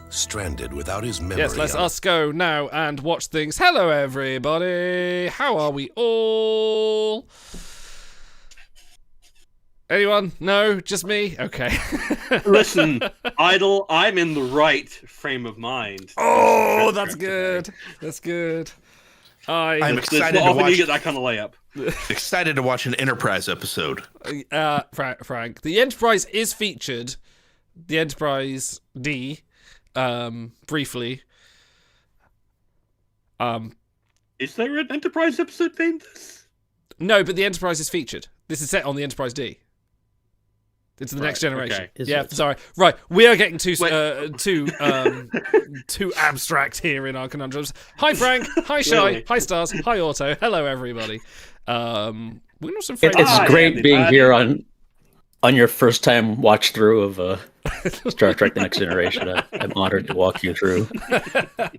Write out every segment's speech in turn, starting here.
stranded without his memory. Yes, let us go now and watch things. Hello, everybody. How are we all? Anyone? No? Just me? Okay. Listen, Idol, I'm in the right frame of mind. Oh, that's good. Today. That's good. I'm There's excited not to often watch. you get that kind of layup. Excited to watch an Enterprise episode. Frank, the Enterprise is featured. The Enterprise D, briefly. Is there an Enterprise episode named this? No, but the Enterprise is featured. This is set on the Enterprise D. It's the next generation. Okay. Yeah, sorry. Right, we are getting too abstract here in our conundrums. Hi, Frank. Hi, Shy. Really? Hi, Stars. Hi, Auto. Hello, everybody. We know some It's great being here on your first time watch through of Star Trek: The Next Generation. I'm honored to walk you through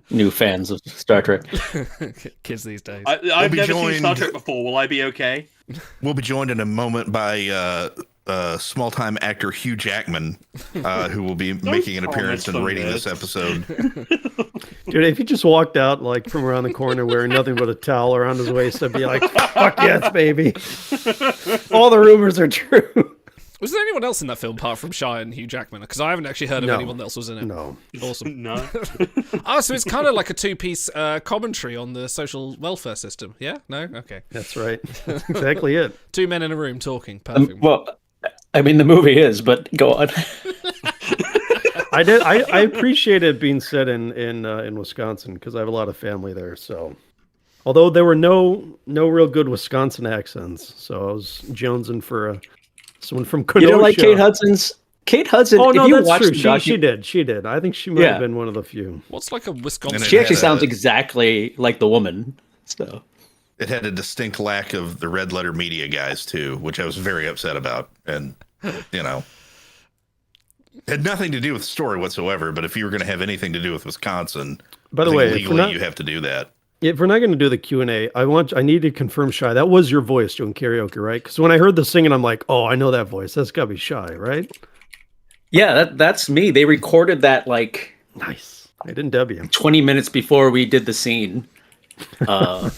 new fans of Star Trek. Kids these days. I've never seen Star Trek before. Will I be okay? We'll be joined in a moment by small-time actor Hugh Jackman, who will be making an appearance and rating this episode. Dude, if he just walked out like from around the corner wearing nothing but a towel around his waist, I'd be like, fuck yes, baby. All the rumors are true. Was there anyone else in that film apart from Shy and Hugh Jackman? Because I haven't actually heard of anyone else was in it. No. Awesome. No. Oh, so it's kind of like a two-piece commentary on the social welfare system. Yeah? No? Okay. That's right. That's exactly it. Two men in a room talking. Perfect. Well, I mean, the movie is, but go on. I appreciate it being set in Wisconsin because I have a lot of family there. So, although there were no real good Wisconsin accents, so I was jonesing for someone from Kenosha. You don't like Kate Hudson's? Kate Hudson. Oh no, if you that's watch true. the She did. She did. I think she might have been one of the few. What's like a Wisconsin? She actually sounds exactly like the woman. So It had a distinct lack of the red letter media guys too, which I was very upset about. And had nothing to do with the story whatsoever. But if you were going to have anything to do with Wisconsin, By the way, legally you have to do that. If we're not going to do the Q&A, I need to confirm, Shy, that was your voice doing karaoke, right? Because when I heard the singing, I'm like, oh, I know that voice. That's got to be Shy, right? yeah, that's me. They recorded that like Nice. I didn't dub you. 20 minutes before we did the scene. Well,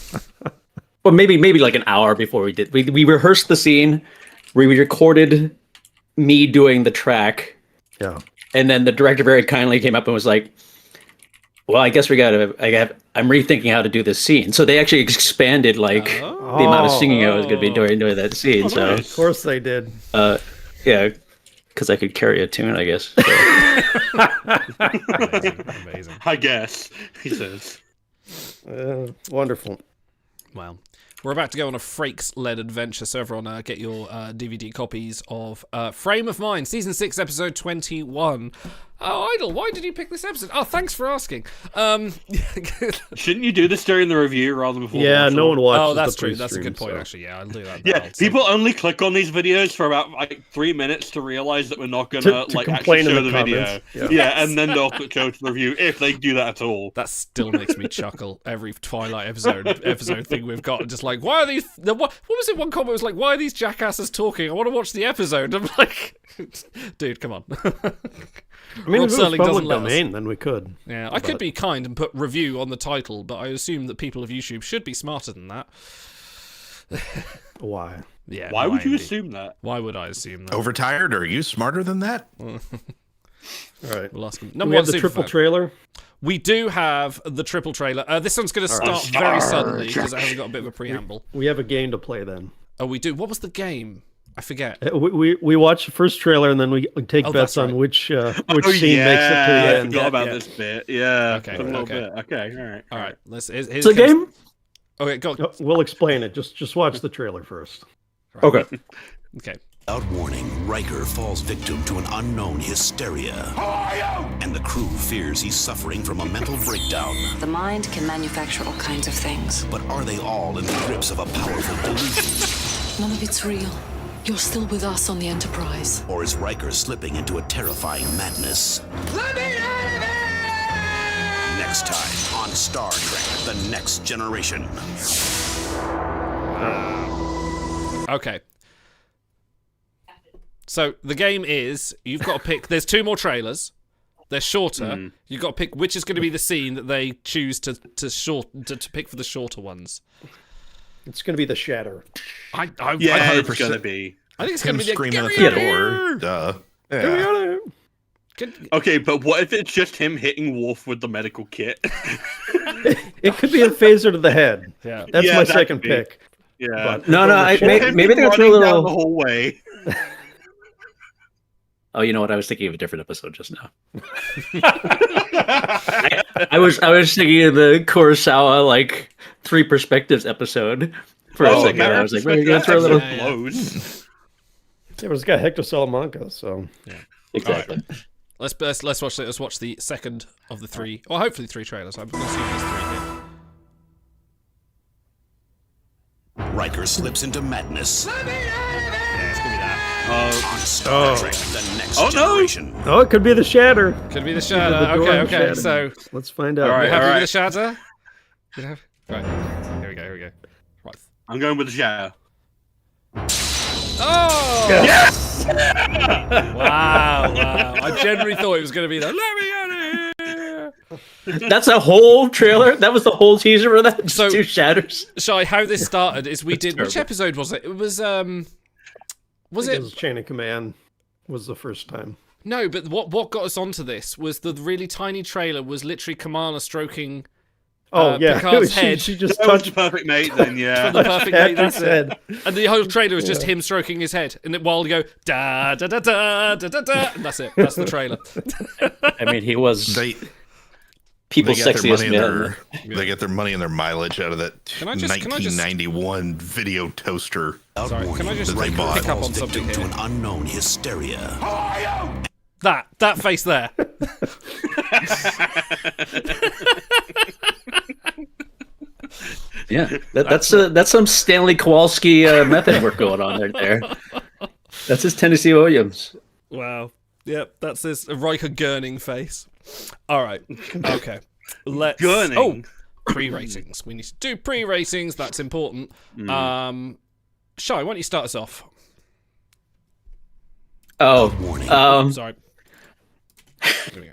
maybe like an hour before we did. We rehearsed the scene. We recorded me doing the track. Yeah. And then the director very kindly came up and was like, well, I guess I'm rethinking how to do this scene. So they actually expanded like the amount of singing I was going to be doing that scene. So Of course they did. yeah, because I could carry a tune, I guess. So. Amazing. I guess, he says. Wonderful. Well, we're about to go on a Frakes-led adventure, so everyone get your DVD copies of Frame of Mind, Season 6, Episode 21. Oh, Idol, why did you pick this episode? Oh, thanks for asking. Shouldn't you do this during the review rather than before? Yeah, no one watches. Oh, that's the true. That's a pre-stream, good point, so. actually. Yeah, I'll do that. Yeah, now. people only click on these videos for about like 3 minutes to realize that we're not gonna To like complain actually show in the the video. comments. Yeah, and then they'll click show to the review if they do that at all. That still makes me chuckle every Twilight episode thing we've got. Just like, why are these? What was it? One comment was like, why are these jackasses talking? I want to watch the episode. I'm like, dude, come on. I mean, Rob if it was Serling public doesn't let us. domain, then we could. Yeah, I could be kind and put review on the title, but I assume that people of YouTube should be smarter than that. Why? Yeah. Why would you indeed. assume that? Why would I assume that? Overtired? Or are you smarter than that? All right. We'll ask him. Do Number we have one the triple superfan. trailer? We do have the triple trailer. This one's going to start very suddenly because it hasn't got a bit of a preamble. We have a game to play then. Oh, we do. What was the game? I forget. We watch the first trailer and then we take bets that's on right. which scene makes it to the I end. forgot about Yeah. this bit. Yeah. Okay, a little okay. bit. Okay. All right. All right. Let's. It's a game? Okay, go. Oh, we'll explain it. Just watch the trailer first. Okay. Okay. Without warning, Riker falls victim to an unknown hysteria. And the crew fears he's suffering from a mental breakdown. The mind can manufacture all kinds of things. But are they all in the grips of a powerful delusion? None of it's real. You're still with us on the Enterprise. Or is Riker slipping into a terrifying madness? Let me out of here! Next time on Star Trek: The Next Generation. Okay. So the game is you've got to pick. There's two more trailers. They're shorter. You've got to pick which is going to be the scene that they choose to pick for the shorter ones. It's going to be the shatter. Yeah, it's going to be. I think it's going to be the screaming at Get the me out door. of here! Duh. Get me Yeah. out of here. Okay, but what if it's just him hitting Wolf with the medical kit? It could be a phaser to the head. Yeah. That's Yeah, my that second could be. pick. Yeah. But No, Him maybe they're going to running throw a down the little. whole way. Oh, you know what? I was thinking of a different episode just now. I was thinking of the Kurosawa like Three Perspectives episode for a second. I was like, we're gonna throw a little. blows. Yeah, but it's got Hector Salamanca, so Exactly. Let's watch the second of the three, or hopefully 3 trailers. I'm going to see if there's 3 here. Riker slips into madness Yeah, it's going to be that. on Star Trek: The Next Oh, no! Generation. oh, it could be the shatter. Could be the The shatter. door Okay, and okay. shatter. So, Let's find out. All right, happy all with right. the shatter? Right. Here we go. Right. I'm going with the shadow. Oh! Yes! Wow. I generally thought it was going to be the let me out of here. That's a whole trailer. That was the whole teaser for that. Just So- 2 shatters. Shai, how this started is we did. Which terrible. episode was it? It was Was It it? was Chain of Command was the first time. No, but what got us onto this was the really tiny trailer was literally Kamala stroking Oh yeah, Picard's head. she just That was the touched perfect mate then, yeah. the perfect mate. That's Patrick's it. head. And the whole trailer is just him stroking his head, and then while you go da da da da da da da, and that's it. That's the trailer. I mean, he was They people's get their sexiest money and man. they get their money and their mileage out of that Can I just- 1991 video toaster. Sorry, can I just That they pick bought. up on Victim something to here? an unknown hysteria. That face there. Yeah, that's some Stanley Kowalski method work going on right there. That's his Tennessee Williams. Wow. Yep, that's this Riker gurning face. All right. Okay. Let's. Gurning? Oh, pre-ratings. We need to do pre-ratings. That's important. Shai, why don't you start us off? Oh, Warning. Sorry. There we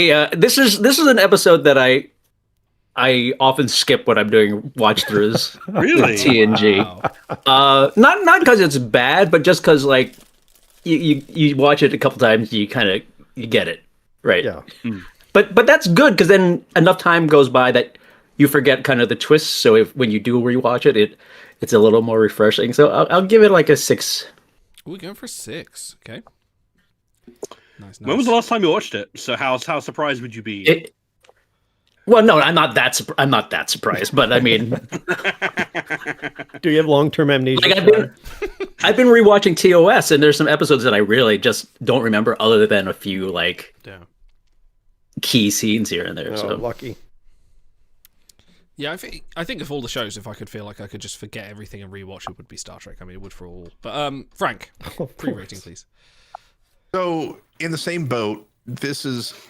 go. This is an episode that I often skip when I'm doing watch throughs. Really? TNG. Wow. Not because it's bad, but just because like you watch it a couple times, you get it, right? Yeah. But that's good because then enough time goes by that you forget kind of the twists. So when you do rewatch it, it's a little more refreshing. So I'll give it like a 6. We're going for 6. Okay. Nice. When was the last time you watched it? So how surprised would you be? Well, no, I'm not that surprised. But I mean, Do you have long-term amnesia? like I've been rewatching TOS, and there's some episodes that I really just don't remember, other than a few like Yeah. key scenes here and there. Oh, So lucky. Yeah, I think of all the shows, if I could feel like I could just forget everything and rewatch it, would be Star Trek. I mean, it would for all. But Frank, pre-rating, please. So, in the same boat,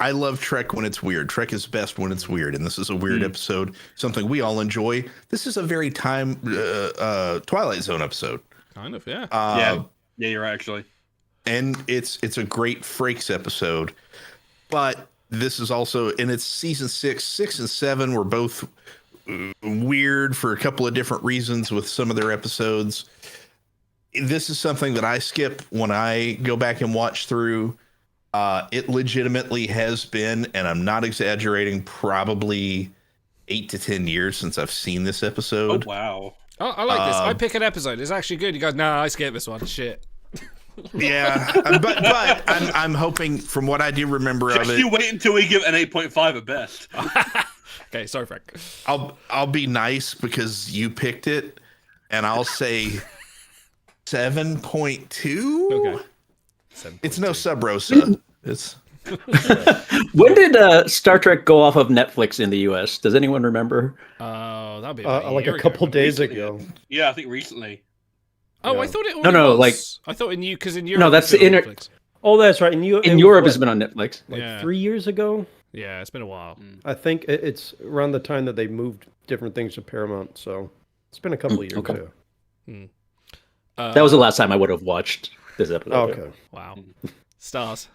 I love Trek when it's weird. Trek is best when it's weird, and this is a weird episode, something we all enjoy. This is a very Twilight Zone episode. Kind of, yeah. Yeah, you're right, actually. And it's a great Frakes episode, but this is also, and it's season 6. 6 and 7 were both weird for a couple of different reasons with some of their episodes. This is something that I skip when I go back and watch through. It legitimately has been, and I'm not exaggerating, probably 8 to 10 years since I've seen this Oh, episode. wow. I like this. I pick an episode. It's actually good. You guys, nah, I skip this one. Shit. Yeah, but I'm hoping, from what I do remember of Just it, you wait until we give an 8.5 at best. Okay, sorry, Frank. I'll be nice because you picked it, and I'll say 7.2. Okay. It's no Sub Rosa. It's when did Star Trek go off of Netflix in the U.S.? Does anyone remember? Oh, that'd be about Like year a couple ago. days ago. Yeah, I think recently. Oh, I thought it already No, was. like- I thought in you because in Europe. No, that's it's been the on inter- Netflix. Oh, that's right. And In Europe, it's been on Netflix. like Yeah. 3 years ago. Yeah, it's been a while. I think it's around the time that they moved different things to Paramount. So it's been a couple of years. okay. Yeah. That was the last time I would have watched this episode. Okay. Wow. Stars.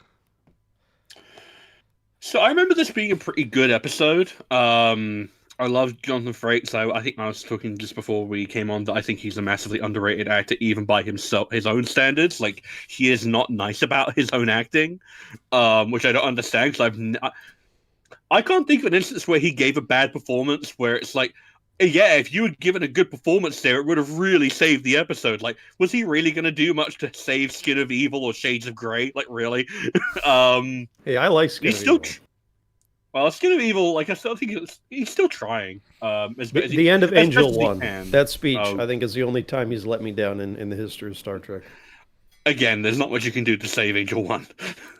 So I remember this being a pretty good episode. I love Jonathan Frakes. I think I was talking just before we came on that I think he's a massively underrated actor, even by his own standards. Like, he is not nice about his own acting, which I don't understand. Because I can't think of an instance where he gave a bad performance where it's like, yeah, if you had given a good performance there, it would have really saved the episode. Like, was he really going to do much to save Skin of Evil or Shades of Grey? Like, really? Hey, I like Skin He's of still. Evil. Well, Skin of Evil, like, I still think he's still trying. The end of as Angel best as he 1. can. That speech, I think, is the only time he's let me down in the history of Star Trek. Again, there's not much you can do to save Angel 1.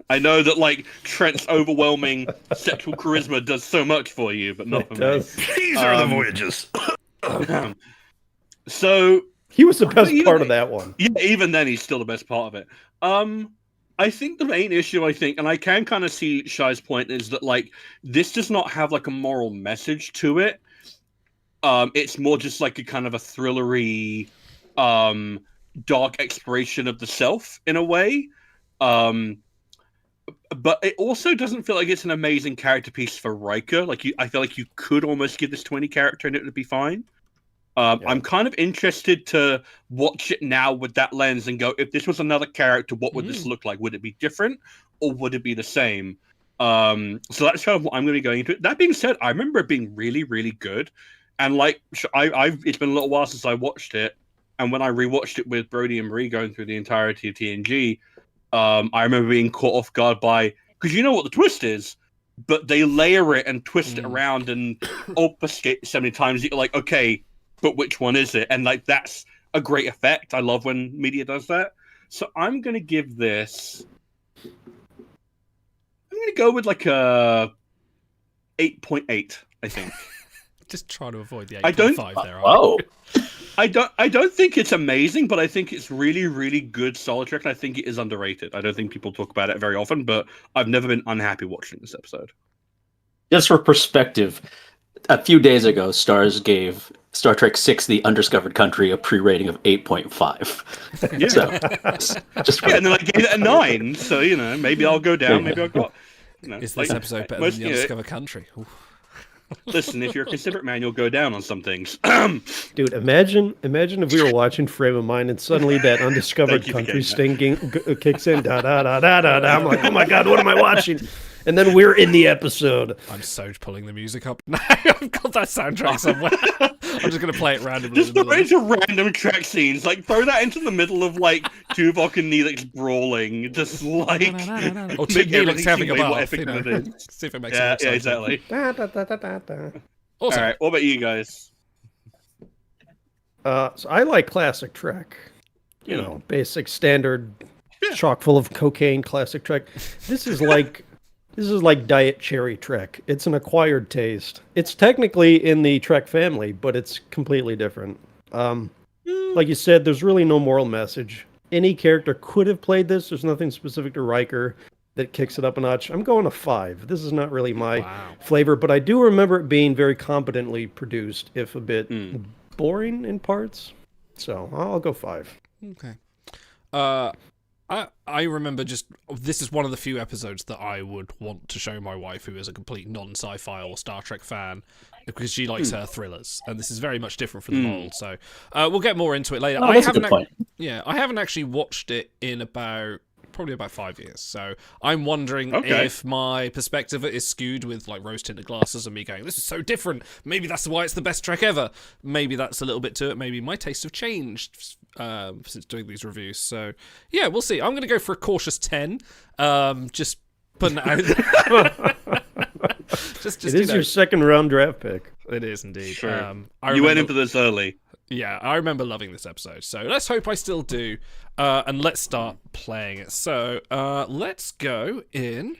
I know that, like, Trent's overwhelming sexual charisma does so much for you, but not for me. These are the voyages. So He was the best part of that one. yeah, even then, he's still the best part of it. I think the main issue, and I can kind of see Shai's point, is that, like, this does not have, like, a moral message to it. It's more just like a kind of a thrillery, dark exploration of the self in a way. But it also doesn't feel like it's an amazing character piece for Riker. Like, I feel like you could almost give this to any character and it would be fine. I'm kind of interested to watch it now with that lens and go, if this was another character, what would this look like? Would it be different or would it be the same? So that's kind of what I'm going to be going into. That being said, I remember it being really, really good. And like, it's been a little while since I watched it. And when I rewatched it with Brody and Marie going through the entirety of TNG, I remember being caught off guard by, because you know what the twist is, but they layer it and twist it around and obfuscate so many times that you're like, okay, but which one is it? And like, that's a great effect. I love when media does that. So I'm going to give this, I'm going to go with like a 8.8, I think. Just trying to avoid the I don't- 8.5 there. Oh, I don't think it's amazing, but I think it's really, really good solid Trek, and I think it is underrated. I don't think people talk about it very often, but I've never been unhappy watching this episode. just for perspective, a few days ago, Stars gave Star Trek VI: The Undiscovered Country a pre-rating of 8.5. Yeah. So, just for Yeah, and then I gave it a 9, so, you know, maybe I'll go down, maybe I'll go. You know, Is like, this episode better most- than the Undiscovered Country? Ooh. Listen, if you're a considerate man, you'll go down on some things. Dude, imagine if we were watching Frame of Mind and suddenly that undiscovered Thank you for country getting sting kicks in. Da da da da da da. I'm like, oh my god, what am I watching? And then we're in the episode. I'm so pulling the music up now. I've got that soundtrack somewhere. I'm just going to play it randomly. Just throw it into random track scenes. Like, throw that into the middle of, like, Tuvok and Neelix brawling. Just, like... Or make Neelix having a everything way more bath, epic you know. than it is. See if it makes Yeah, it more exciting. exactly. Da, da, da, da, da, da. Awesome. All right, what about you guys? So I like classic Trek. You know, basic, standard, chock full of cocaine, classic Trek. This is like Diet Cherry Trek. It's an acquired taste. It's technically in the Trek family, but it's completely different. Like you said, there's really no moral message. Any character could have played this. There's nothing specific to Riker that kicks it up a notch. I'm going to 5. This is not really my flavor, but I do remember it being very competently produced, if a bit boring in parts. So I'll go 5. Okay. I remember this is one of the few episodes that I would want to show my wife, who is a complete non-sci-fi or Star Trek fan, because she likes her thrillers, and this is very much different from the mold. So we'll get more into it later. Oh, that's a good point. Yeah, I haven't actually watched it in probably about 5 years. So I'm wondering Okay. if my perspective is skewed with like rose-tinted glasses and me going, this is so different. Maybe that's why it's the best Trek ever. Maybe that's a little bit to it. Maybe my tastes have changed since doing these reviews. So yeah, we'll see. I'm going to go for a cautious 10. Just putting it out there. just, It is your second round draft pick. It is indeed. Sure. I You went remember- into this early. Yeah, I remember loving this episode. So let's hope I still do. And let's start playing it. So let's go in.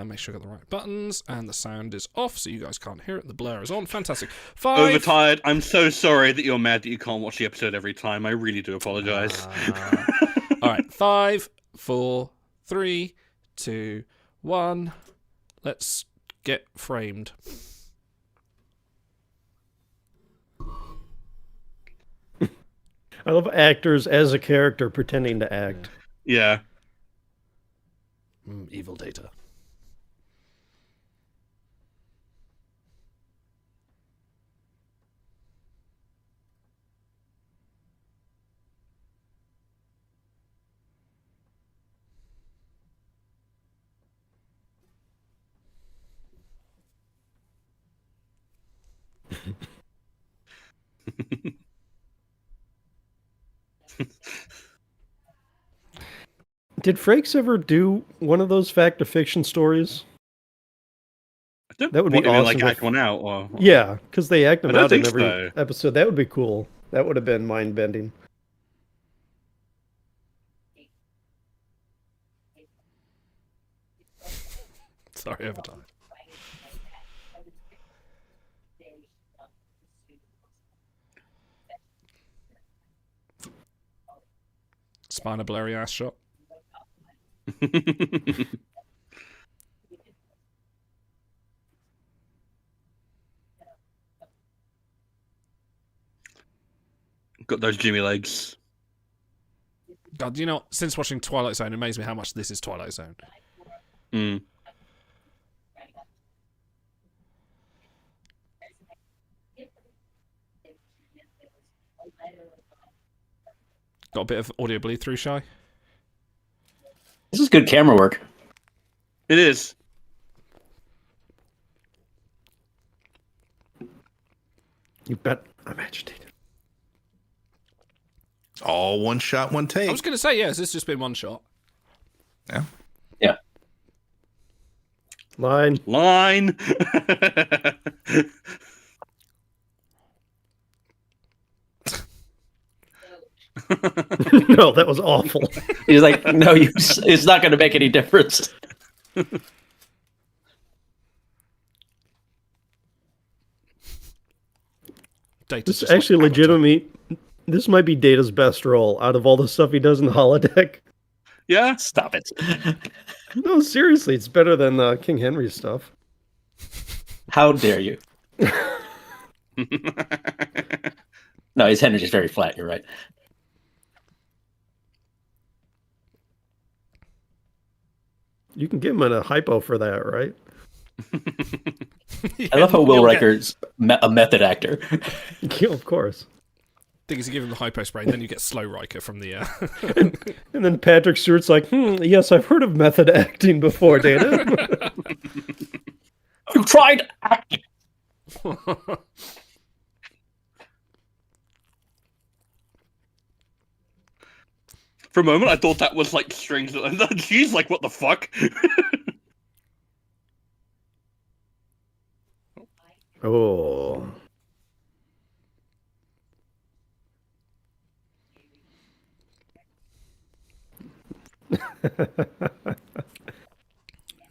Make sure I got the right buttons. And the sound is off, so you guys can't hear it. The blur is on. Fantastic. 5. Overtired. I'm so sorry that you're mad that you can't watch the episode every time. I really do apologize. All right. 5, 4, 3, 2, 1. Let's get framed. I love actors as a character pretending to act. Yeah. Evil Data. Did Frakes ever do one of those fact or fiction stories? That would be What, you mean, awesome like if- act one out, or Yeah, because they act them I don't out in think every so. episode. That would be cool. That would have been mind bending. Sorry, overtime. Spina blurry ass shot. Got those Jimmy legs. God, you know, since watching Twilight Zone, it amazes me how much this is Twilight Zone. Mm. Got a bit of audio bleed through, Shy? This is good camera work. It is. You bet I'm agitated. It's all one shot, one take. I was going to say, yes, it's just been one shot. Yeah. Yeah. Line. Line. No, that was awful. He's like, no, it's not going to make any difference. Data's This just actually like, legitimately, this might be Data's best role out of all the stuff he does in the holodeck. Yeah. Stop it. No, seriously, it's better than King Henry's stuff. How dare you? No, his head is just very flat. You're right. You can give him a hypo for that, right? I love how Will you'll Riker's a method actor. Yeah, of course. Thing is, you give him the hypo spray, and then you get slow Riker from the. And then Patrick Stewart's like, yes, I've heard of method acting before, Data. You tried acting. For a moment, I thought that was like strings. She's like, what the fuck? Oh.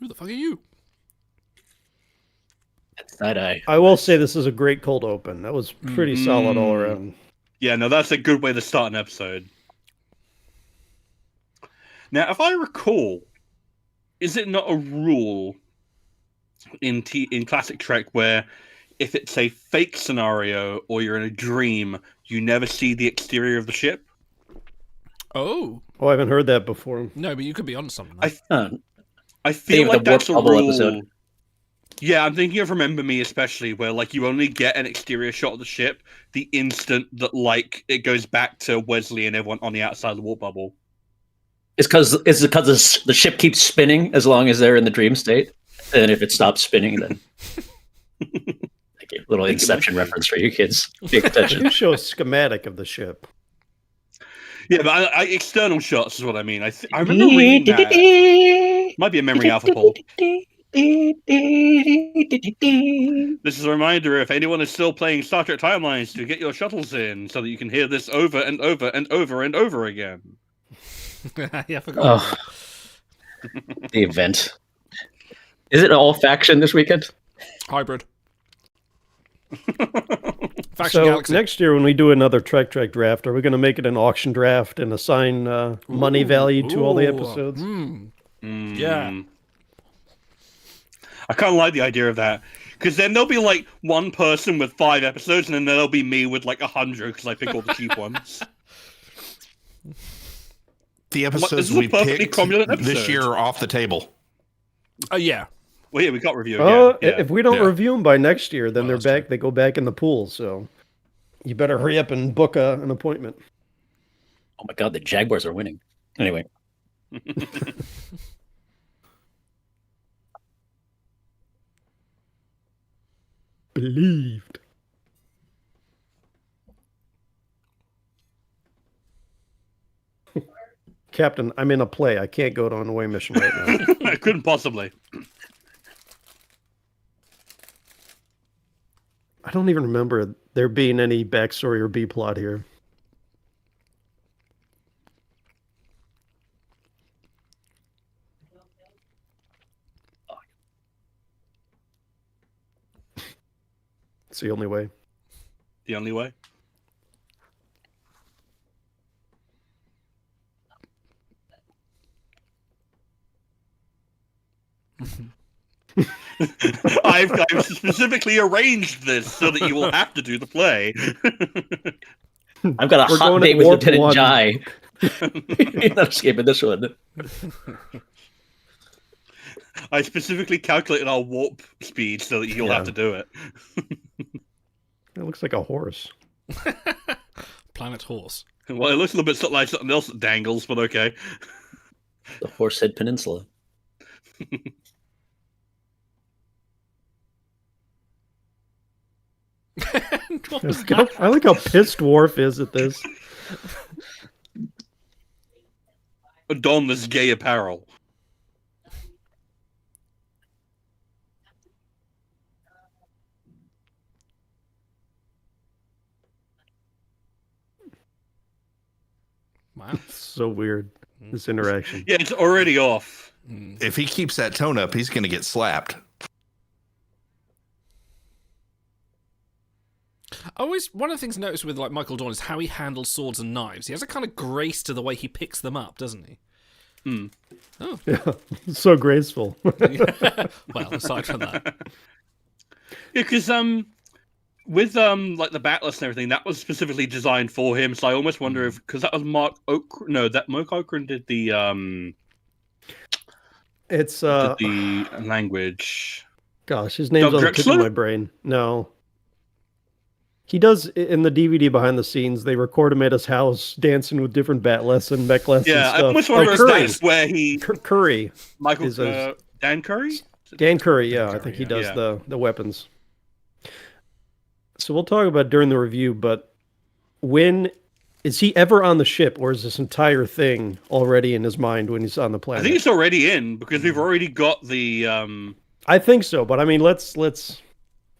Who the fuck are you? Side eye. I will say this is a great cold open. That was pretty solid all around. Yeah, no, that's a good way to start an episode. Now, if I recall, is it not a rule in classic Trek where if it's a fake scenario or you're in a dream, you never see the exterior of the ship? Oh. Oh, I haven't heard that before. No, but you could be on something. I feel like the Warp that's a Bubble rule. episode. Yeah, I'm thinking of Remember Me especially, where like you only get an exterior shot of the ship the instant that like it goes back to Wesley and everyone on the outside of the warp bubble. It's because the ship keeps spinning as long as they're in the dream state, and if it stops spinning, then like a little Inception reference for you kids. Pay They attention. do show a schematic of the ship. Yeah, but external shots is what I mean. I remember reading that. Might be a memory alpha poll. This is a reminder if anyone is still playing Star Trek Timelines to get your shuttles in so that you can hear this over and over and over and over again. Yeah, I forgot. Oh, the event. Is it all faction this weekend? Hybrid. Faction So Galaxy. next year when we do another Trek draft, are we going to make it an auction draft and assign money value to all the episodes? Yeah. I kind of like the idea of that. Because then there'll be like one person with 5 episodes and then there'll be me with like 100 because I pick all the cheap ones. The This episodes is a we perfectly picked cromulent this episode. year are off the table. Yeah. Well, yeah, we got review Oh, again. Yeah. if we don't Yeah. review them by next year, then Well, they're that's back. true. They go back in the pool. So you better hurry up and book an appointment. Oh my god, the Jaguars are winning. Anyway, Believed. Captain, I'm in a play. I can't go on an away mission right now. I couldn't possibly. I don't even remember there being any backstory or B plot here. It's the only way. The only way. I've specifically arranged this so that you will have to do the play. I've got a We're hot going date at with warp Lieutenant one. Jai. You're not escaping this one. I specifically calculated our warp speed so that you'll Yeah. have to do it. It looks like a horse. Planet Horse. Well, it looks a little bit like something else that dangles, but okay. The Horsehead Peninsula. What was that? I like how pissed Worf is at this. Don this gay apparel. Wow. So weird, this interaction. Yeah, it's already off. If he keeps that tone up, he's going to get slapped. One of the things noticed with like Michael Dorn is how he handles swords and knives. He has a kind of grace to the way he picks them up, doesn't he? Yeah, so graceful. Well, aside from that. Yeah, because with like the backlist and everything, that was specifically designed for him. So I almost wonder if because that was Mark Okran did the It's did the language. gosh, his name's Doug on the tip of Drexler? my brain. No. He does in the DVD behind the scenes. They record him at his house dancing with different batless and mechless Yeah, and I stuff. almost wonder if Curry. that's where he Curry. Michael is a- Dan Curry. Dan Curry, yeah, I think he does yeah. the weapons. So we'll talk about it during the review, but when is he ever on the ship, or is this entire thing already in his mind when he's on the I planet? think it's already in because we've already got the I think so, but I mean, let's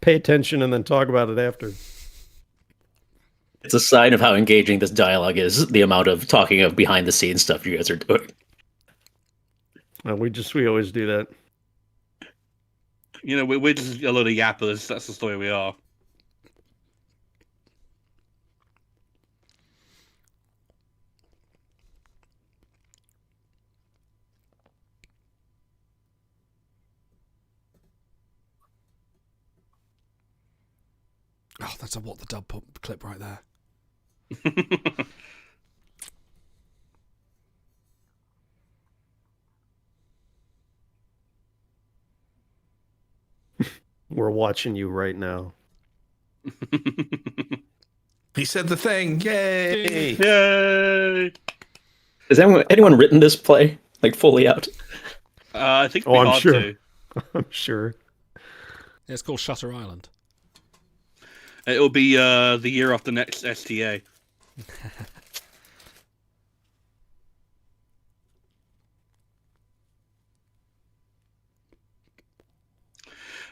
pay attention and then talk about it after. It's a sign of how engaging this dialogue is, the amount of talking of behind the scenes stuff you guys are doing. We always do that. you know we're just a load of yappers. That's just the way we are. Oh, that's a what the dub clip right there. We're watching you right now. He said the thing. Yay! Yay! Has anyone written this play like fully out? I think Oh, we I'm are sure. too. I'm sure. Yeah, it's called Shutter Island. It'll be the year after next STA.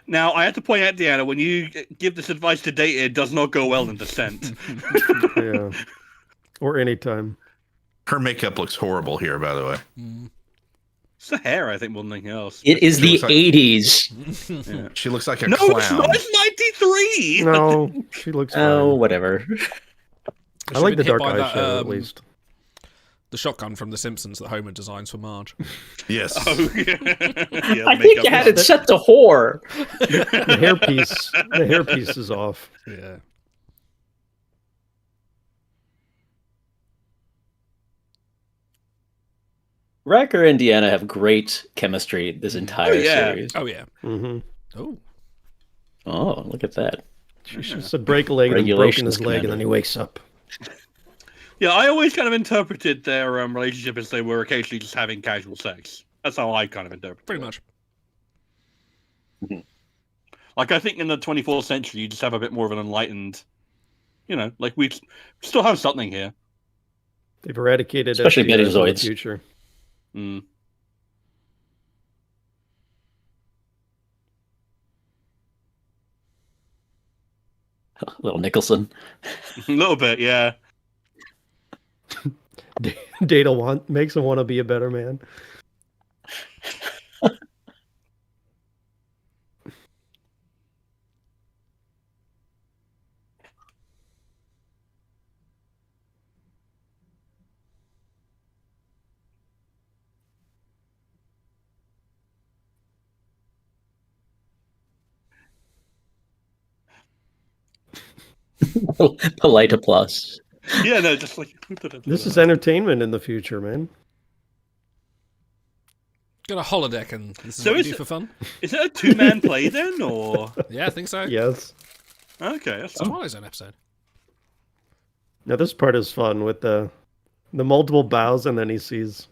Now, I have to point out, Deanna, when you give this advice to Data, it does not go well in Descent. Yeah. Or anytime. Her makeup looks horrible here, by the way. It's the hair, I think, more than anything else. It is the looks like- 80s. She looks like a No, clown. it's not. It's 93! No, she looks fine. Oh, whatever. I like the Should've been hit dark by eye that, shadow at least. The shotgun from The Simpsons that Homer designs for Marge. Yes. Oh, yeah, I think you had it set to whore. The hairpiece is off. Yeah. Riker and Deanna have great chemistry this entire series. Oh yeah. Mm-hmm. Oh. Oh, look at that. She just said break a leg and then broken his leg, and then he wakes up. Yeah, I always kind of interpreted their relationship as they were occasionally just having casual sex. That's how I kind of interpreted Pretty it. much. Like, I think in the 24th century, you just have a bit more of an enlightened, like we still have something here. They've eradicated Especially STIs in the Metazoids. future. Mm. Little Nicholson. A little bit, yeah. Data makes him want to be a better man. Polite applause. Yeah, no, just like... This is entertainment in the future, man. Got a holodeck, and this is So what you is do it- for fun? Is it a two-man play then, or... Yeah, I think so. Yes. Okay, that's It's a Twilight Zone episode. Now this part is fun with the multiple bows, and then he sees.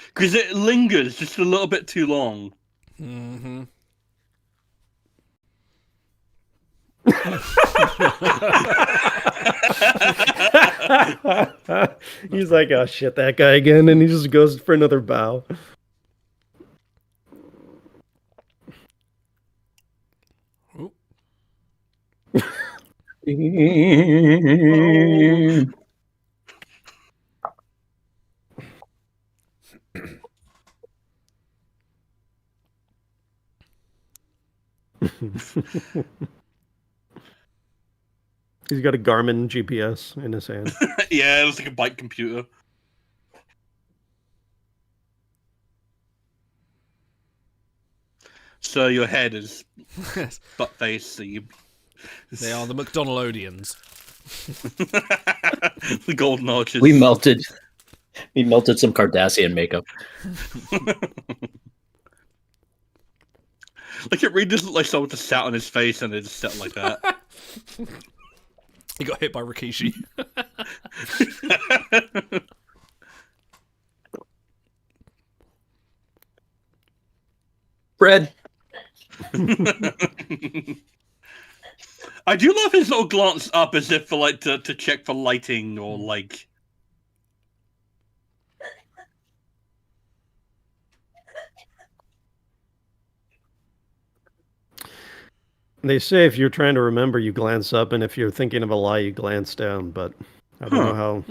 Because it lingers just a little bit too long. Mm-hmm. He's like, oh shit, that guy again, and he just goes for another bow. Ooh. He's got a Garmin GPS in his hand. Yeah, it looks like a bike computer. So your head is butt face, so you... They are the McDonaldodians. The golden arches. We melted some Cardassian makeup. Like, it really does look like someone just sat on his face and they just sat like that. He got hit by Rikishi. Bread. I do love his little glance up as if for like to check for lighting or like... They say if you're trying to remember, you glance up, and if you're thinking of a lie, you glance down. But I don't know how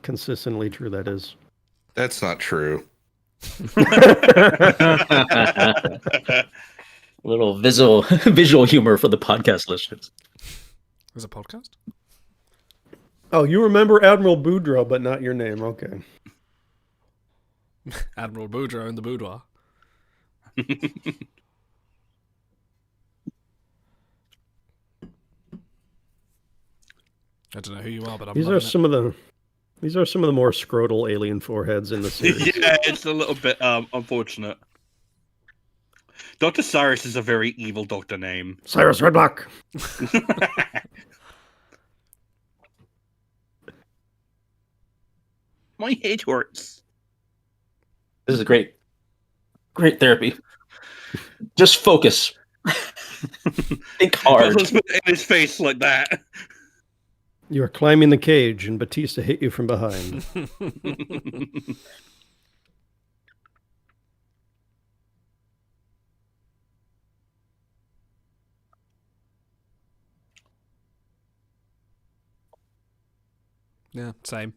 consistently true that is. That's not true. Little visual humor for the podcast listeners. There's a podcast? Oh, you remember Admiral Boudreaux, but not your name. Okay. Admiral Boudreaux in the boudoir. I don't know who you are, but I'm These are some of the more scrotal alien foreheads in the series. Yeah, it's a little bit unfortunate. Dr. Cyrus is a very evil doctor name. Cyrus Redlock. My head hurts. This is great therapy. Just focus. Think hard. Let's put it in his face like that. You're climbing the cage, and Batista hit you from behind. Yeah, same.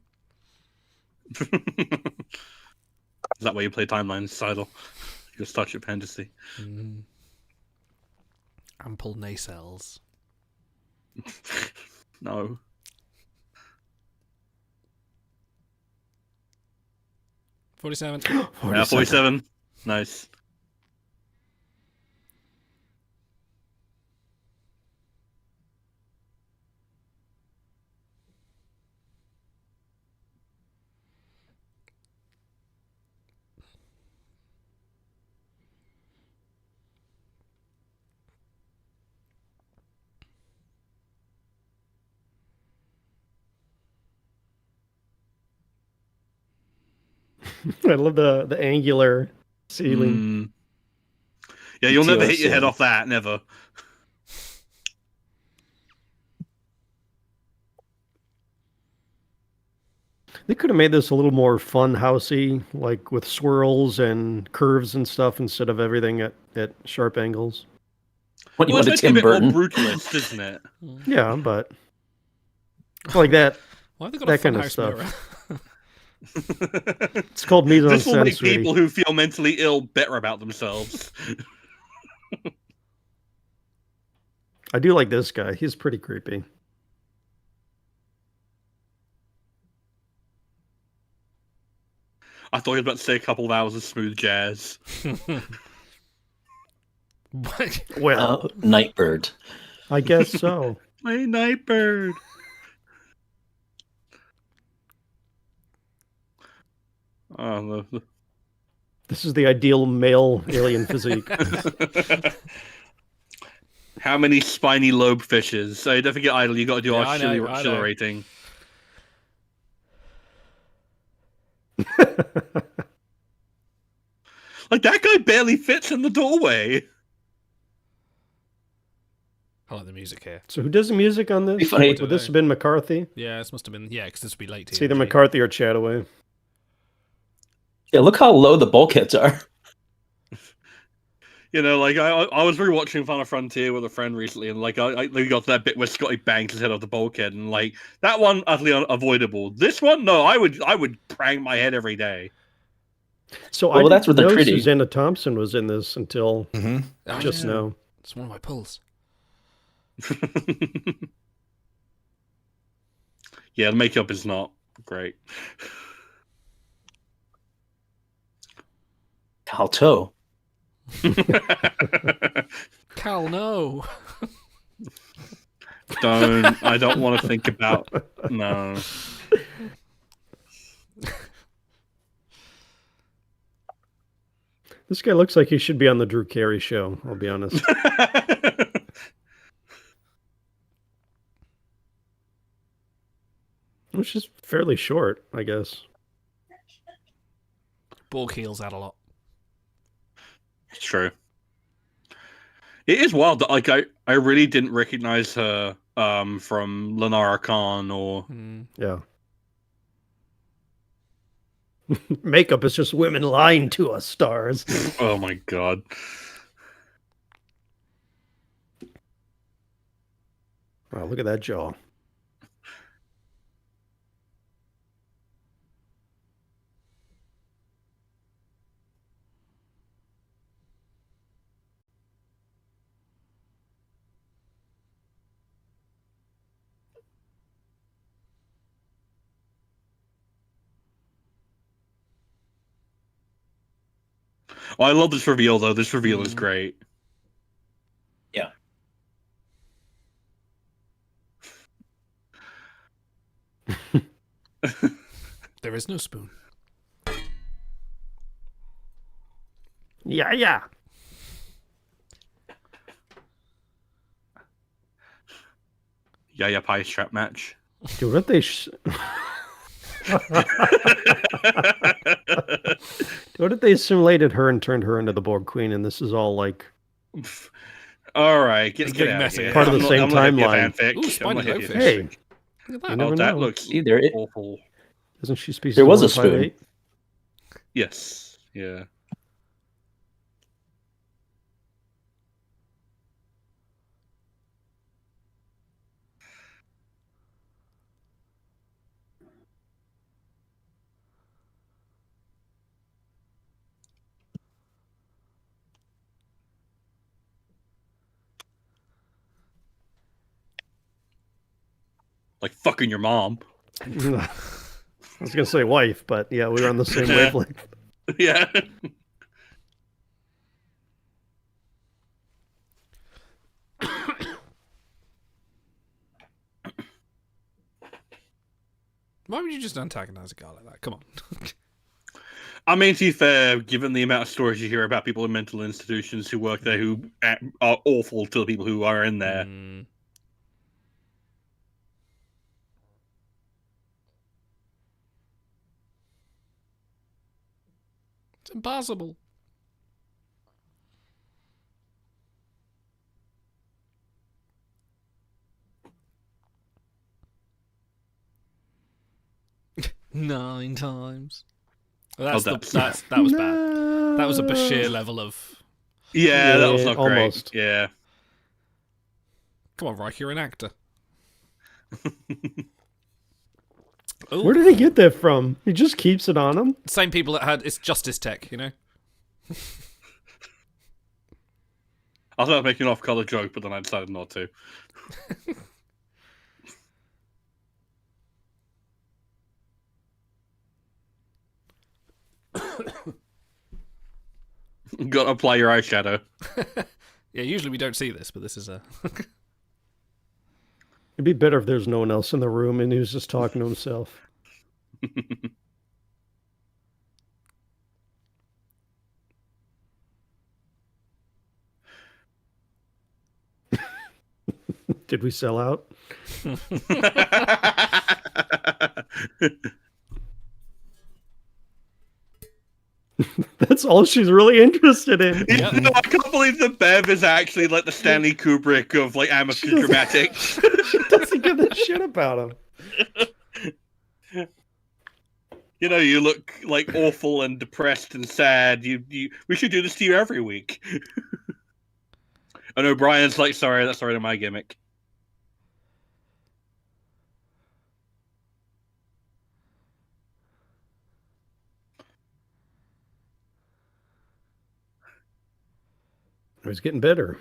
Is that why you play Timelines, Seidel? Your Starship Fantasy. Ample nacelles. No. 47. Yeah, 47. Nice. I love the angular ceiling. Mm. Yeah, you'll never hit your head ceiling. off that, never. They could have made this a little more fun housey, like with swirls and curves and stuff instead of everything at sharp angles. What you Well, want it's to meant to be Tim a bit more Burton? brutalist, isn't it? Yeah, but like that. Why have they got That a kind of funhouse stuff. mirror? It's called mise en This will make scène, sweetie. people who feel mentally ill better about themselves. I do like this guy. He's pretty creepy. I thought he was about to say a couple of hours of smooth jazz. What? Well, Nightbird. I guess so. Hey, Nightbird. Oh, This is the ideal male alien physique. How many spiny lobe fishes? So don't forget, Idol, you got to do Yeah, our I know, Shilla I know. rating. Like, that guy barely fits in the doorway. I like the music here. So who does the music on Be this? funny. Would this have been McCarthy? Yeah, this must have been. Yeah, because this would be late. It's either McCarthy or Chataway. Yeah, look how low the bulkheads are. You know, like, I was rewatching Final Frontier with a friend recently, and like we got to that bit where Scotty bangs his head off the bulkhead, and like that one utterly unavoidable. This one, no, I would prang my head every day. So Well, I that's didn't what the know treaty- Susanna Thompson was in this until Oh, just yeah. now. It's one of my pulls. Yeah, the makeup is not great. Calto. Cal, no. I don't want to think about. No. This guy looks like he should be on the Drew Carey show, I'll be honest. Which is fairly short, I guess. Borg heals out a lot. It's true. It is wild that like I really didn't recognize her from Lenara Khan or Yeah. Makeup is just women lying to us, stars. oh my god. Wow, look at that jaw. Oh, I love this reveal though. This reveal is great. Yeah. There is no spoon. Yeah. Yeah, pie strap match. Dude, what they what if they assimilated her and turned her into the Borg Queen, and this is all like All right, get getting out of messy. here. Part of the I'm same not happy timeline. with fanfic. Ooh, I'm spiny not happy with lobefish. hey, fanfic. Look you at that. never Oh, that know. looks Either it, awful. Isn't she species There was a 158? Yes. Yeah. Like fucking your mom. I was gonna say wife, but yeah, we were on the same wavelength. Yeah. Why would you just antagonize a guy like that? Come on. I mean, to be fair, given the amount of stories you hear about people in mental institutions who work there who are awful to the people who are in there. impossible. Nine times. Well, that was bad. That was a Bashir level of. Yeah, that was not almost. great. Yeah. Come on, Reich, you're an actor. Where did he get that from? He just keeps it on him? Same people that had it's Justice Tech, you know. I thought I was making an off-color joke, but then I decided not to. Gotta apply your eyeshadow. Yeah, usually we don't see this, but this is a. It'd be better if there's no one else in the room and he was just talking to himself. Did we sell out? That's all she's really interested in. Yeah, no, I can't believe that Bev is actually like the Stanley Kubrick of like amateur dramatics. She doesn't give a shit about him. You know, you look like awful and depressed and sad. We should do this to you every week. And O'Brien's like, sorry, that's already my gimmick. It was getting better.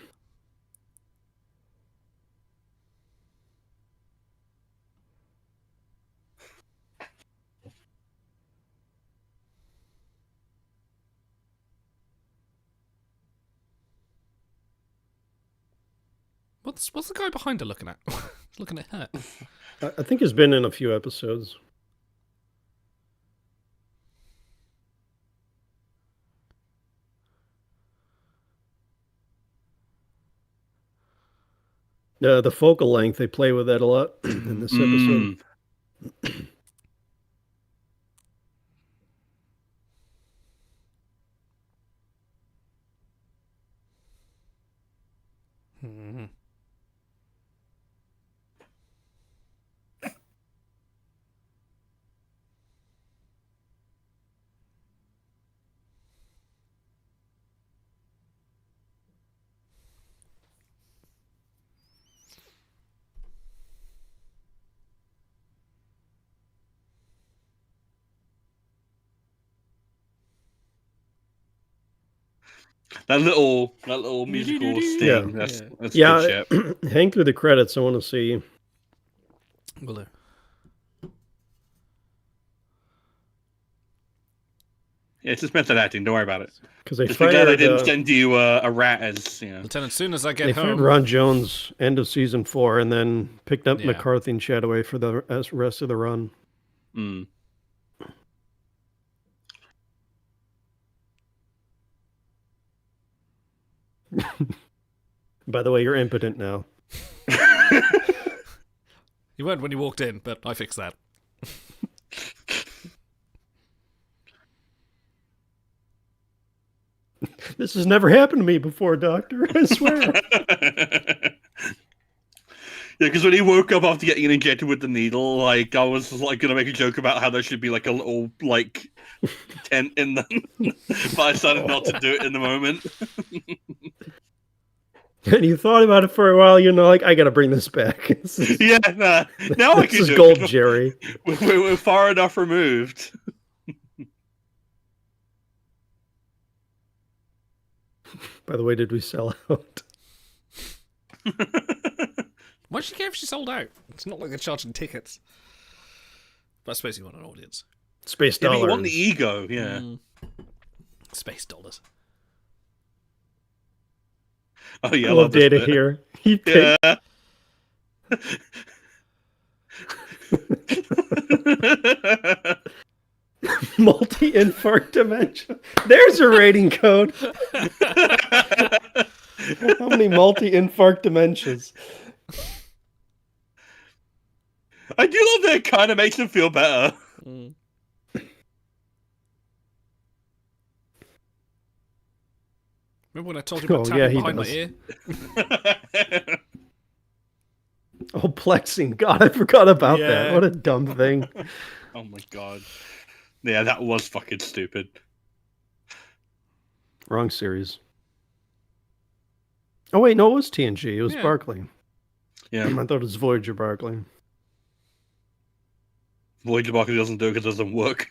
What's the guy behind her looking at? Looking at her. I think he's been in a few episodes. The focal length, they play with that a lot in this episode. That little musical sting. That's good shit. Hang through the credits. I want to see. Will do. Yeah, it's just method acting. Don't worry about it. Because they just be glad I didn't send you a rat as Lieutenant. As soon as I get they home, fired Ron Jones end of season 4, and then picked up McCarthy and Chataway for the rest of the run. Mm. By the way, you're impotent now. You weren't when you walked in, but I fixed that. This has never happened to me before, Doctor. I swear. Yeah, because when he woke up after getting injected with the needle, like I was like gonna make a joke about how there should be like a little like tent in them, but I decided not to do it in the moment. And you thought about it for a while, like, I gotta bring this back. Yeah, now I can this is do gold, it. Jerry. We're far enough removed. By the way, did we sell out? Why should she care if she sold out? It's not like they're charging tickets. But I suppose you want an audience. Space Yeah, dollars. but you want the ego, yeah. Space dollars. Oh yeah, I love Data here. He picked... Yeah. Multi-infarct dementia. There's a rating code. How many multi-infarct dementias? I do love that it kind of makes him feel better. Remember when I told you about Oh, yeah, tapping he behind my does. ear? Oh, plexing. God, I forgot about Yeah. that. What a dumb thing. Oh my god. Yeah, that was fucking stupid. Wrong series. Oh, wait, no, it was TNG. It was Yeah. Barclay. Yeah. I thought it was Voyager Barclay. Voyager Barclay doesn't do it because it doesn't work.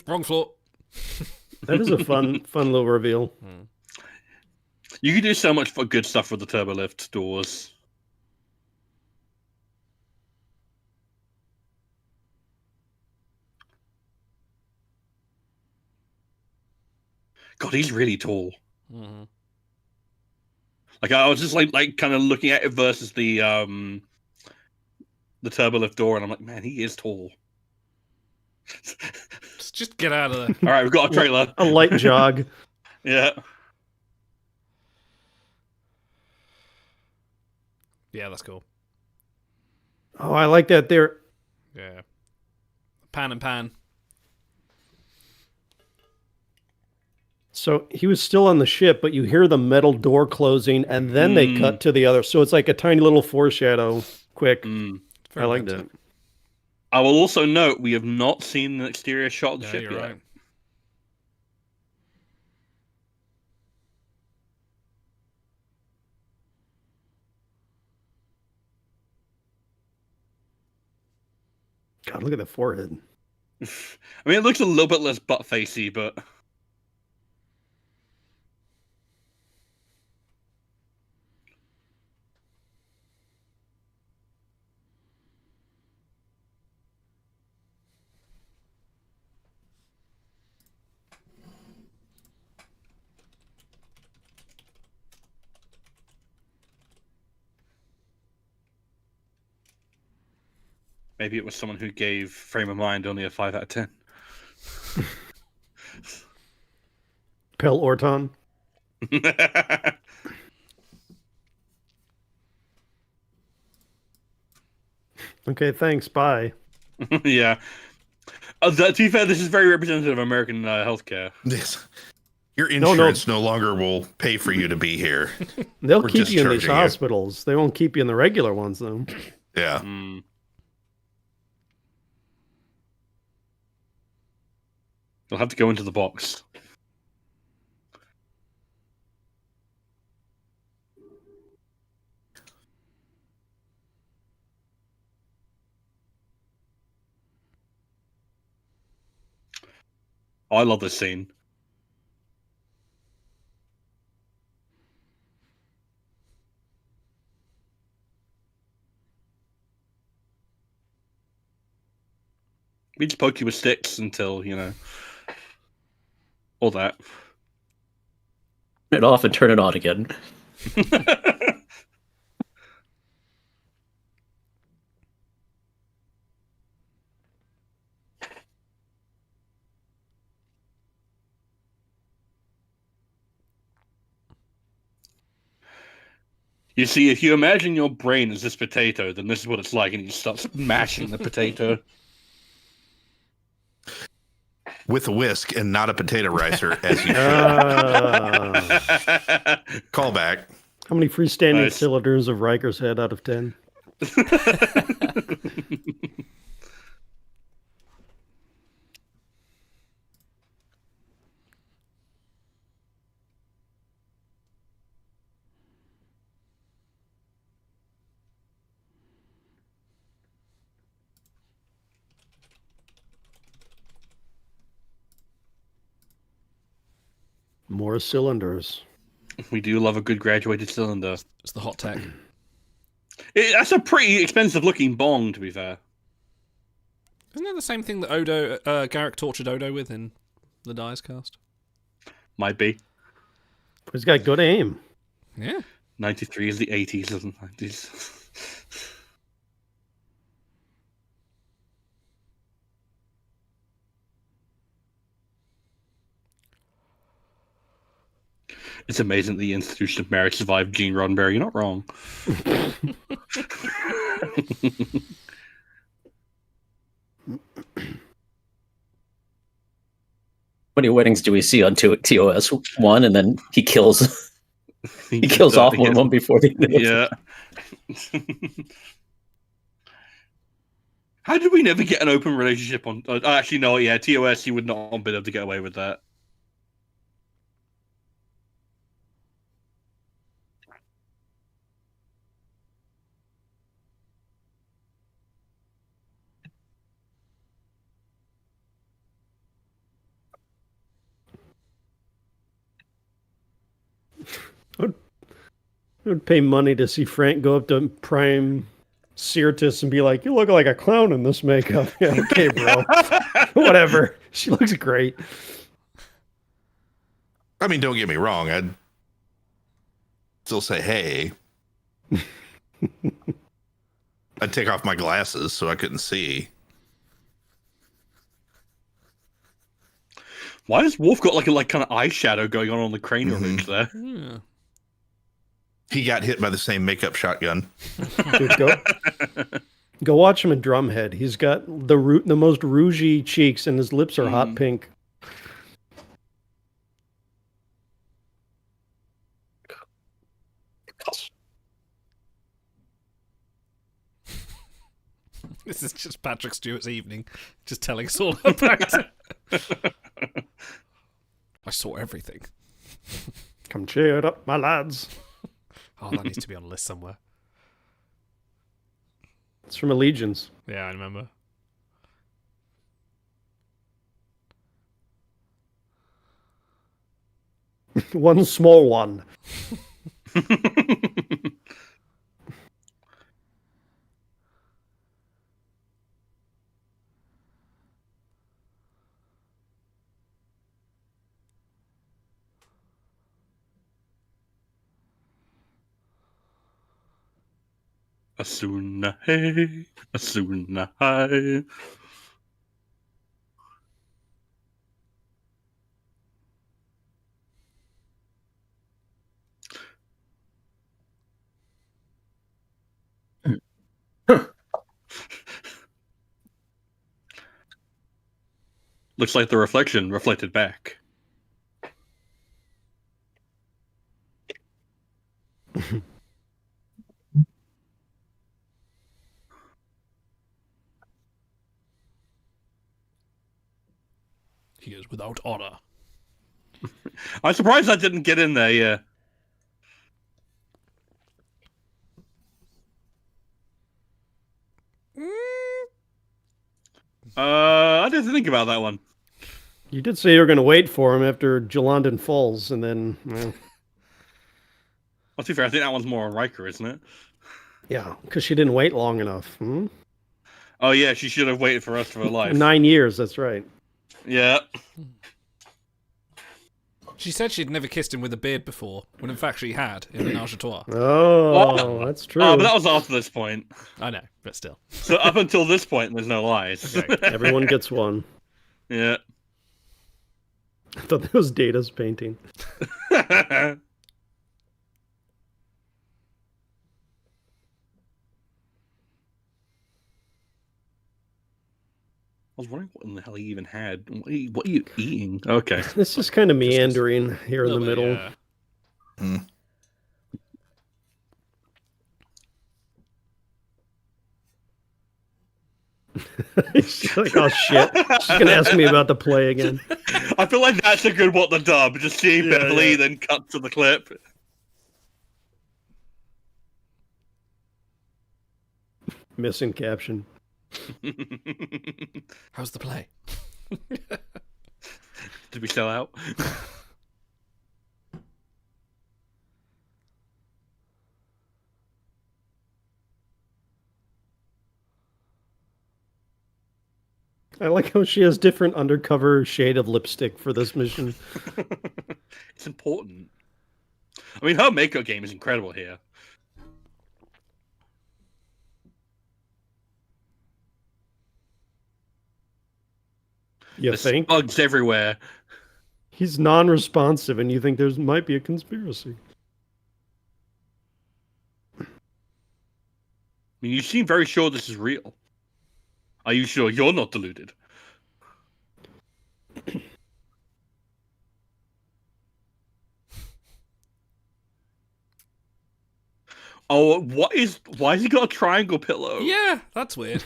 Wrong floor. That is a fun little reveal. You can do so much for good stuff with the turbolift doors. God, he's really tall. Mm-hmm. Like I was just like kind of looking at it versus the turbolift door, and I'm like, man, he is tall. Just get out of there. All right, we've got a trailer. A light jog. Yeah. Yeah, that's cool. Oh, I like that there. Yeah. Pan and pan. So he was still on the ship, but you hear the metal door closing, and then they cut to the other. So it's like a tiny little foreshadow. Quick. I liked it. I will also note we have not seen the exterior shot of the ship You're yet. right. God, look at the forehead. I mean, it looks a little bit less butt facey, but maybe it was someone who gave Frame of Mind only a 5 out of 10. Pel Orton. Okay, thanks. Bye. Yeah. To be fair, this is very representative of American healthcare. Yes. Your insurance no longer will pay for you to be here. They'll We're keep you in these discharging you. hospitals. They won't keep you in the regular ones, though. Yeah. You'll have to go into the box. I love this scene. We just poke you with sticks until, all that. Turn it off and turn it on again. You see, if you imagine your brain as this potato, then this is what it's like, and you start smashing the potato. With a whisk and not a potato ricer, as you should. Callback. How many freestanding Nice. cylinders of Riker's head out of 10? More cylinders. We do love a good graduated cylinder. It's the hot tech. That's a pretty expensive looking bong, to be fair. Isn't that the same thing that Odo, Garrick tortured Odo with in the Dies cast? Might be. He's got good aim. Yeah. 93 is the 80s, isn't 90s. It's amazing that the institution of marriage survived Gene Roddenberry. You're not wrong. many weddings do we see on TOS 1, and then he kills he kills off one before the end of it. Yeah. How did we never get an open relationship on? Actually, no. Yeah, TOS. He would not have been able to get away with that. I would pay money to see Frank go up to Prime Sirtis and be like, "You look like a clown in this makeup." Yeah, okay, bro. Whatever. She looks great. I mean, don't get me wrong. I'd still say, hey. I'd take off my glasses so I couldn't see. Why has Wolf got like kind of eyeshadow going on the cranial ridge there? Yeah. He got hit by the same makeup shotgun. Dude, go watch him in Drumhead. He's got the most rougey cheeks, and his lips are hot pink. This is just Patrick Stewart's evening, just telling us all about it. I saw everything. Come cheer up, my lads. Oh, that needs to be on a list somewhere. It's from Allegiance. Yeah, I remember. One small one. Asuna hey, Asuna hi. Looks like the reflection reflected back. He is without honor. I'm surprised that didn't get in there, yeah. I didn't think about that one. You did say you were going to wait for him after Jalandon falls, and then... Well, to be fair, I think that one's more on Riker, isn't it? Yeah, because she didn't wait long enough. Oh, yeah, she should have waited for the rest of her life. 9 years, that's right. Yeah. She said she'd never kissed him with a beard before, when in fact she had in Menage a Trois. Oh, that's true. Oh, but that was after this point. I know, but still. So up until this point, there's no lies. Okay. Everyone gets one. Yeah. I thought that was Data's painting. I was wondering what in the hell he even had. What are you eating? Okay. This is kind of meandering here in the middle. Yeah. She's like, oh shit. She's going to ask me about the play again. I feel like that's a good what the dub. Just seeing Beverly, then cut to the clip. Missing caption. How's the play? Did we sell out? I like how she has different undercover shade of lipstick for this mission. It's important. I mean, her makeup game is incredible here. You There's think? bugs everywhere. He's non-responsive, and you think there might be a conspiracy. I mean, you seem very sure this is real. Are you sure you're not deluded? Oh, why has he got a triangle pillow? Yeah, that's weird.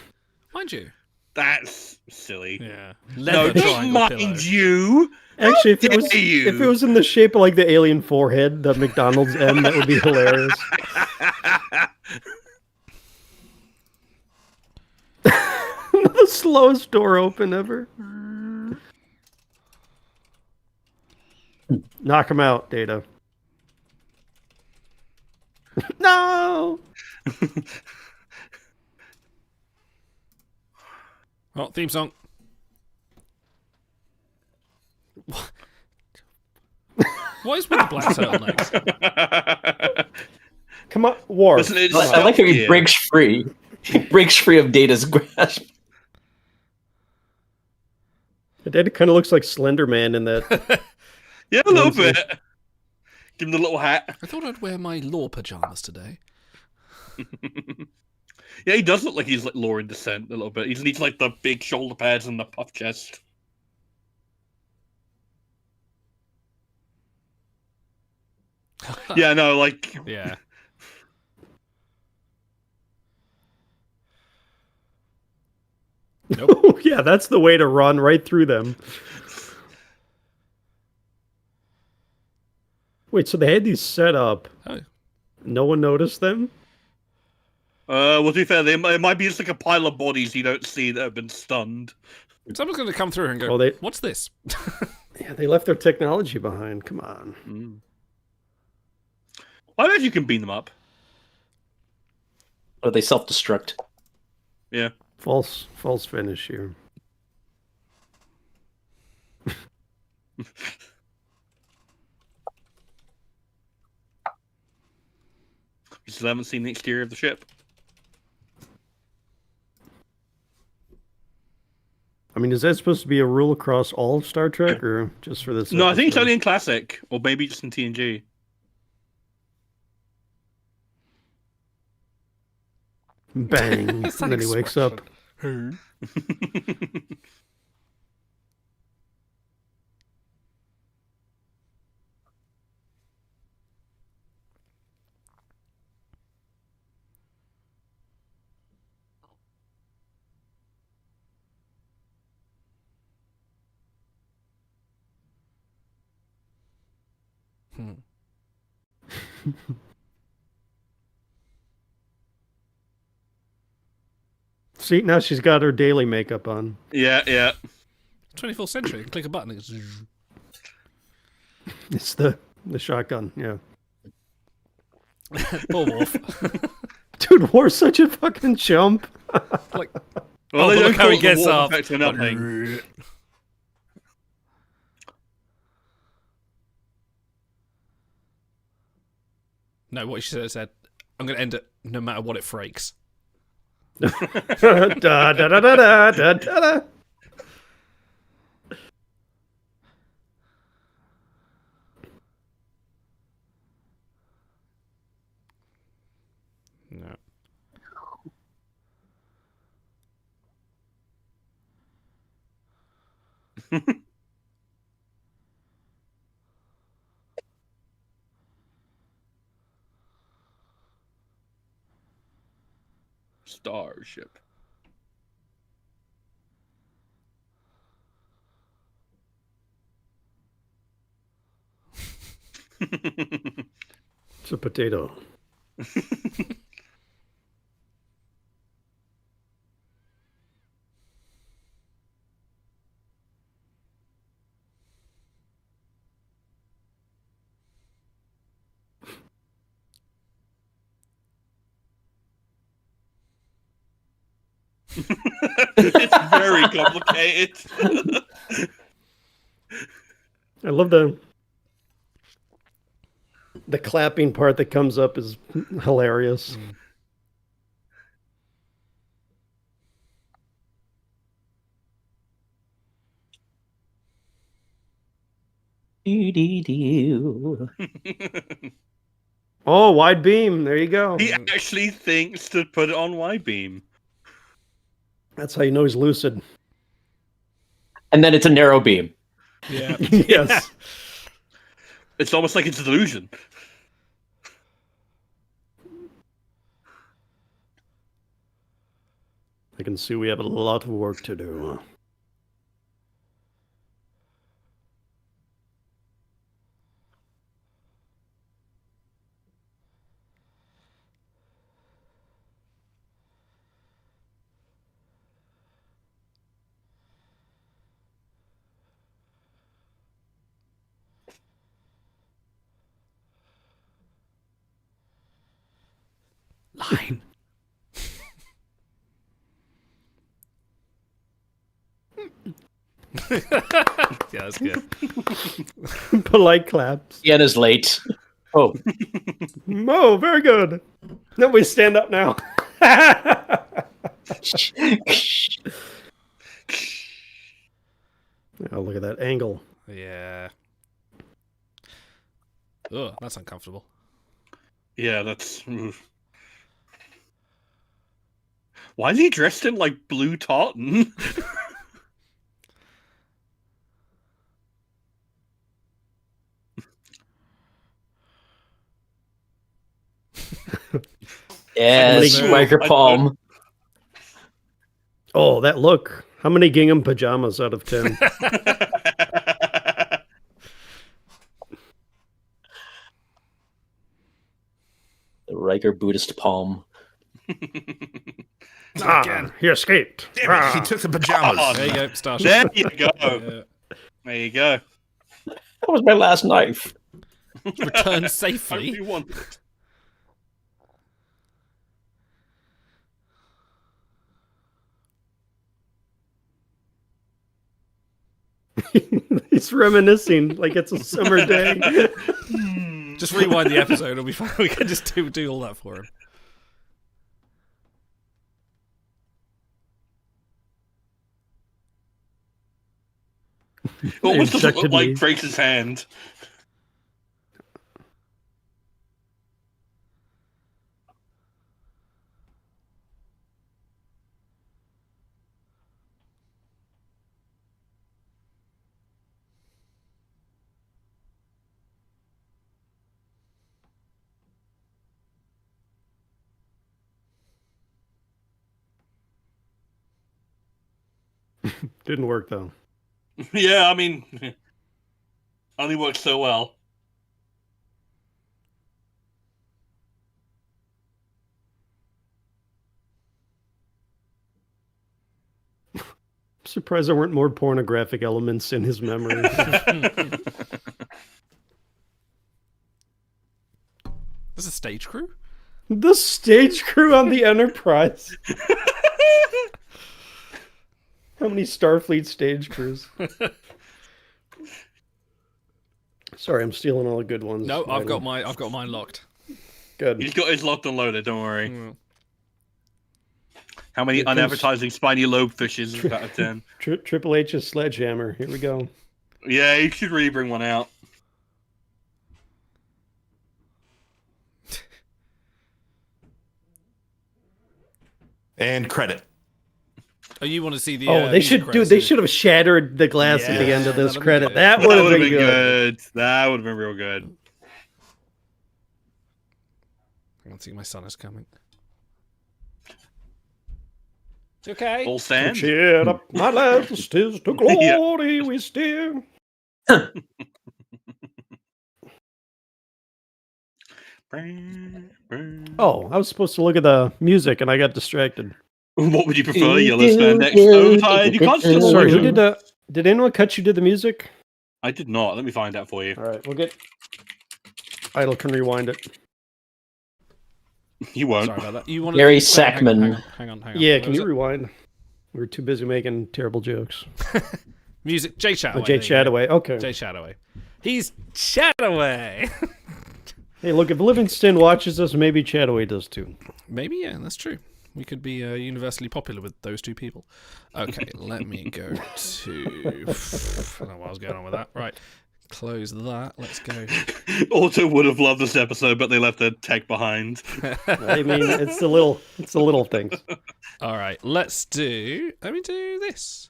Mind you. That's silly. Yeah. No, Leather don't triangle mind pillow. you. Actually, if dare it was in the shape of like the alien forehead, the McDonald's M, that would be hilarious. The slowest door open ever. Knock him out, Data. No. Oh, theme song. What is with the black turtlenecks? Come on, War. Listen, it's I like how he here. breaks free. He breaks free of Data's grasp. Data kind of looks like Slender Man in that. Yeah, a little bit. Give him the little hat. I thought I'd wear my law pajamas today. Yeah, he does look like he's like Law in Descent a little bit. He needs like the big shoulder pads and the puff chest. Yeah, no, like Yeah. Nope. Oh, yeah, that's the way to run right through them. Wait, so they had these set up. Oh. No one noticed them? well, to be fair, it might be just like a pile of bodies you don't see that have been stunned. Someone's going to come through and go, Oh, what's this? Yeah, they left their technology behind. Come on. I bet you can beam them up. Or they self-destruct. Yeah. False finish here. You still haven't seen the exterior of the ship. I mean, is that supposed to be a rule across all of Star Trek, or just for this? No, I think it's episode? only in Classic, or maybe just in TNG. Bang! And then he wakes up. See, now she's got her daily makeup on. Yeah, yeah. 24th century. Click a button. It's... It's the shotgun, yeah. Poor Worf. Dude, War's such a fucking chump. Like, Well, oh, they but don't look how call he it the gets Worf up. effect for nothing. No, what she should have said, I'm going to end it no matter what it freaks. Da, da, da, da, da, da, da. No. Starship. It's a potato. It's very complicated. I love the clapping part that comes up is hilarious. Oh, wide beam. There you go. He actually thinks to put it on Y-beam. That's how you know he's lucid. And then it's a narrow beam. Yeah. Yes. It's almost like it's a delusion. I can see we have a lot of work to do. Line. Yeah, that's good. Polite claps. Sienna's late. Oh, Oh, very good. No, we stand up now. Oh, look at that angle. Yeah. Ugh, that's uncomfortable. Yeah, that's. Why is he dressed in like blue tartan? yes, Somebody- Riker Palm. Oh, that look. How many gingham pajamas out of 10? The Riker Buddhist palm. He escaped. Damn it, he took the pajamas. Oh, There you go, Starship. there you go. Yeah. There you go. That was my last knife. Return Hope safely. you want it. He's reminiscing like it's a summer day. Just rewind the episode, it'll be fine. We can just do all that for him. It almost doesn't look Injected like me. Drake's hand. Didn't work though. Yeah, I mean, only works so well. I'm surprised there weren't more pornographic elements in his memory. There's a stage crew? The stage crew on the Enterprise. How many Starfleet stage crews? Sorry, I'm stealing all the good ones. No, I've Idle. got mine locked. Good. He's got his locked and loaded, don't worry. Mm. How many Here comes- unadvertising spiny lobe fishes is out of 10? Triple H's sledgehammer. Here we go. Yeah, you should really bring one out. And credit. Oh, you want to see the? Oh, they music should credits, They do you? should have shattered the glass at the Yeah, end of this that'd be credit. good. That would have been good. That would have been real good. I can see my son is coming. It's okay. All sand. Cheer up, my lads, 'tis to glory we steer. Oh, I was supposed to look at the music and I got distracted. What would you prefer, yellow spandex toe tied? You can't still Sorry, who watch did them. did anyone cut you to the music? I did not. Let me find out for you. All right, we'll get. Idle can rewind it. You won't. Sorry about that. You want Gary Hang Sackman. on. Yeah, Where can was you it? rewind? We were too busy making terrible jokes. Music? Jay Chataway. Oh, Jay there you go. Chataway. Okay. Jay Chataway. He's Chataway. Hey, look, if Livingston watches us, maybe Chataway does too. Maybe, yeah, that's true. We could be universally popular with those two people. Okay, let me go to... I don't know what I was going on with that. Right. close that. Let's go. Auto would have loved this episode, but they left the tech behind. I mean, it's the little things. All right, let me do this.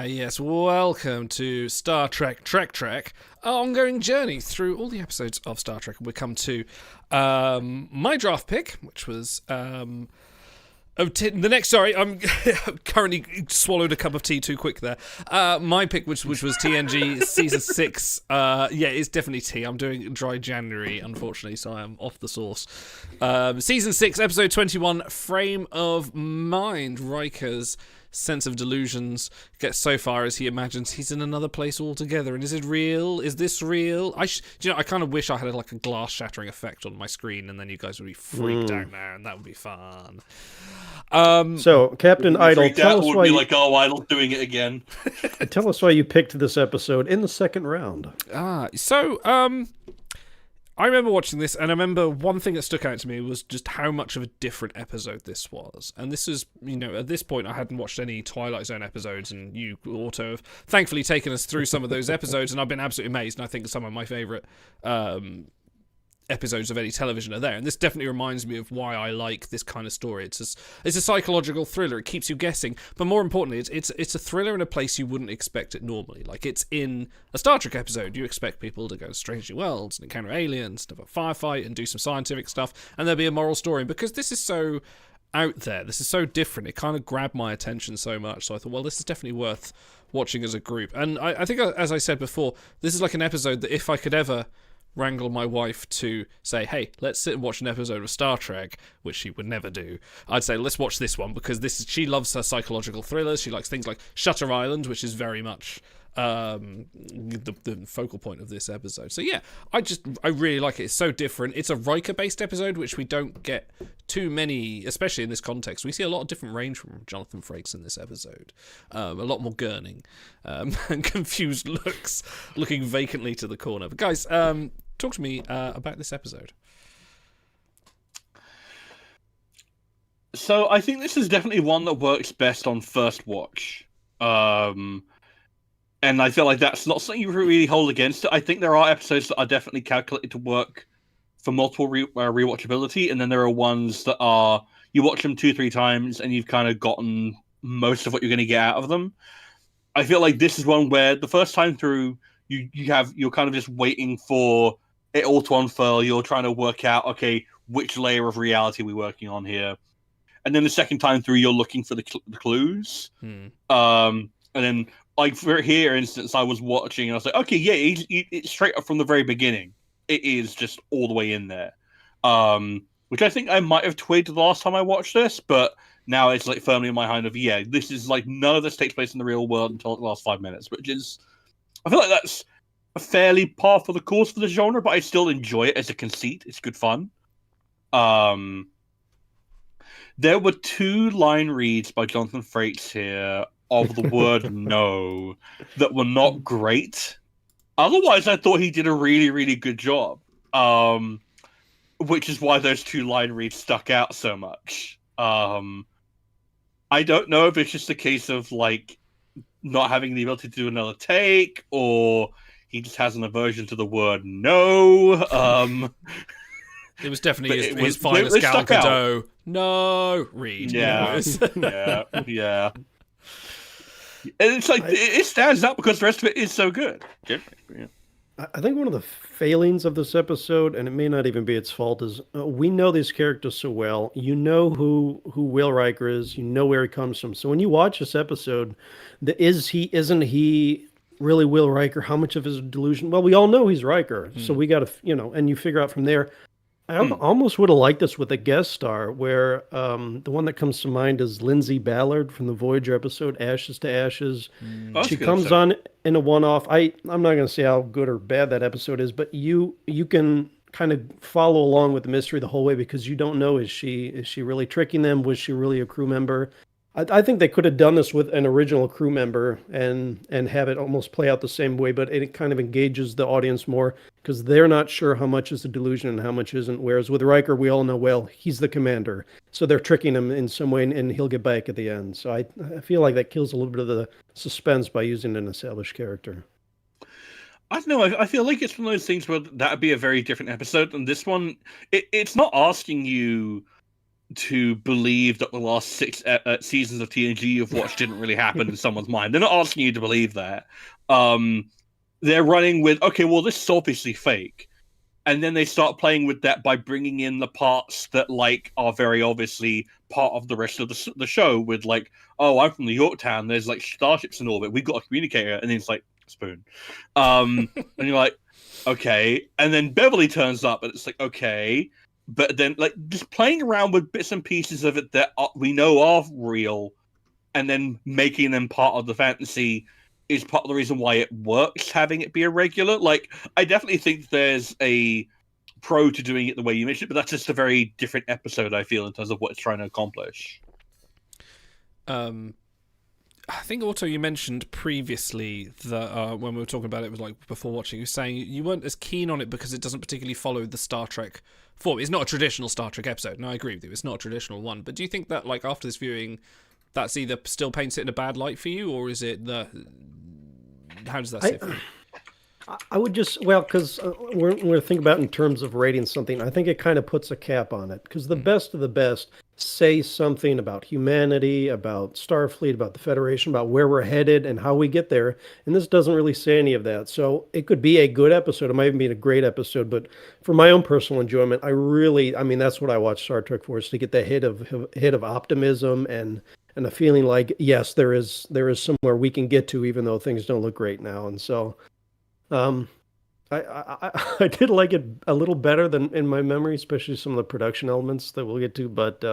Yes, welcome to Star Trek Trek, our ongoing journey through all the episodes of Star Trek. We come to my draft pick, which was I'm currently swallowed a cup of tea too quick there. My pick, which was TNG season 6. It's definitely tea. I'm doing dry January, unfortunately, so I am off the sauce. Season 6, episode 21, Frame of Mind. Riker's sense of delusions gets so far as he imagines he's in another place altogether. And is it real? Is this real? I kind of wish I had like a glass shattering effect on my screen, and then you guys would be freaked out now, and that would be fun. So, Captain Idle, tell us would why be like, oh, Idle's doing it again. Tell us why you picked this episode in the second round. I remember watching this, and I remember one thing that stuck out to me was just how much of a different episode this was. And this is, at this point, I hadn't watched any Twilight Zone episodes, and you, Auto, have thankfully taken us through some of those episodes, and I've been absolutely amazed, and I think some of my favourite episodes of any television are there, and this definitely reminds me of why I like this kind of story. It's a psychological thriller. It keeps you guessing, but more importantly, it's a thriller in a place you wouldn't expect it normally. Like, it's in a Star Trek episode, you expect people to go to strange new worlds and encounter aliens, and have a firefight and do some scientific stuff, and there'll be a moral story. And because this is so out there, this is so different, it kind of grabbed my attention so much, so I thought, well, this is definitely worth watching as a group. And I think, as I said before, this is like an episode that if I could ever wrangle my wife to say, hey, let's sit and watch an episode of Star Trek, which she would never do, I'd say, let's watch this one, because she loves her psychological thrillers. She likes things like Shutter Island, which is very much the focal point of this episode. So yeah, I really like it. It's so different. It's a Riker-based episode, which we don't get too many, especially in this context. We see a lot of different range from Jonathan Frakes in this episode. A lot more gurning and confused looks, looking vacantly to the corner. But guys, talk to me about this episode. So I think this is definitely one that works best on first watch. And I feel like that's not something you really hold against it. I think there are episodes that are definitely calculated to work for multiple rewatchability, and then there are ones that are, you watch them 2-3 times and you've kind of gotten most of what you're going to get out of them. I feel like this is one where the first time through, you're kind of just waiting for it all to unfurl. You're trying to work out, okay, which layer of reality are we working on here? And then the second time through, you're looking for the clues. And then, like, for here, instance, I was watching and I was like, okay, yeah, it's straight up from the very beginning. It is just all the way in there. Which I think I might have twigged the last time I watched this, but now it's like firmly in my mind of, yeah, this is like, none of this takes place in the real world until the last 5 minutes, which is, I feel like that's a fairly par for the course for the genre, but I still enjoy it as a conceit. It's good fun. There were 2 line reads by Jonathan Frakes here of the word no that were not great. Otherwise, I thought he did a really, really good job. Which is why those 2 line reads stuck out so much. I don't know if it's just a case of, like, not having the ability to do another take, or he just has an aversion to the word no. It was definitely his finest Gal Gadot no read. Yeah, yeah. And it's like, it stands out because the rest of it is so good. Yeah. I think one of the failings of this episode, and it may not even be its fault, is we know these characters so well. You know who Will Riker is. You know where he comes from. So when you watch this episode, isn't he really Will Riker? How much of his delusion? Well, we all know he's Riker. So we got to, and you figure out from there. I almost would have liked this with a guest star, where the one that comes to mind is Lindsay Ballard from the Voyager episode Ashes to Ashes. She comes on in a one-off. I'm not going to say how good or bad that episode is, but you can kind of follow along with the mystery the whole way, because you don't know, is she really tricking them? Was she really a crew member? I think they could have done this with an original crew member and have it almost play out the same way, but it kind of engages the audience more because they're not sure how much is a delusion and how much isn't. Whereas with Riker, we all know, well, he's the commander, so they're tricking him in some way, and he'll get back at the end. So I feel like that kills a little bit of the suspense by using an established character. I don't know. I feel like it's one of those things where that would be a very different episode, and this one, it's not asking you to believe that the last 6 seasons of TNG you've watched didn't really happen in someone's mind. They're not asking you to believe that. They're running with, okay, well, this is obviously fake. And then they start playing with that by bringing in the parts that, like, are very obviously part of the rest of the show with, like, oh, I'm from the Yorktown. There's, like, starships in orbit. We've got a communicator. And then it's like, spoon. And you're like, okay. And then Beverly turns up and it's like, okay. But then, like, just playing around with bits and pieces of it that we know are real, and then making them part of the fantasy is part of the reason why it works, having it be irregular. Like, I definitely think there's a pro to doing it the way you mentioned it, but that's just a very different episode, I feel, in terms of what it's trying to accomplish. I think also you mentioned previously that when we were talking about it, was like before watching, you were saying you weren't as keen on it because it doesn't particularly follow the Star Trek form. It's not a traditional Star Trek episode. No, I agree with you. It's not a traditional one. But do you think that, like, after this viewing, that's either still paints it in a bad light for you, or is it how does that sit for you? I would just, well, because we're thinking about in terms of rating something, I think it kind of puts a cap on it. Because the best of the best say something about humanity, about Starfleet, about the Federation, about where we're headed and how we get there. And this doesn't really say any of that. So it could be a good episode. It might even be a great episode. But for my own personal enjoyment, I mean, that's what I watch Star Trek for, is to get the hit of optimism and a feeling like, yes, there is somewhere we can get to, even though things don't look great now. And so I did like it a little better than in my memory, especially some of the production elements that we'll get to. But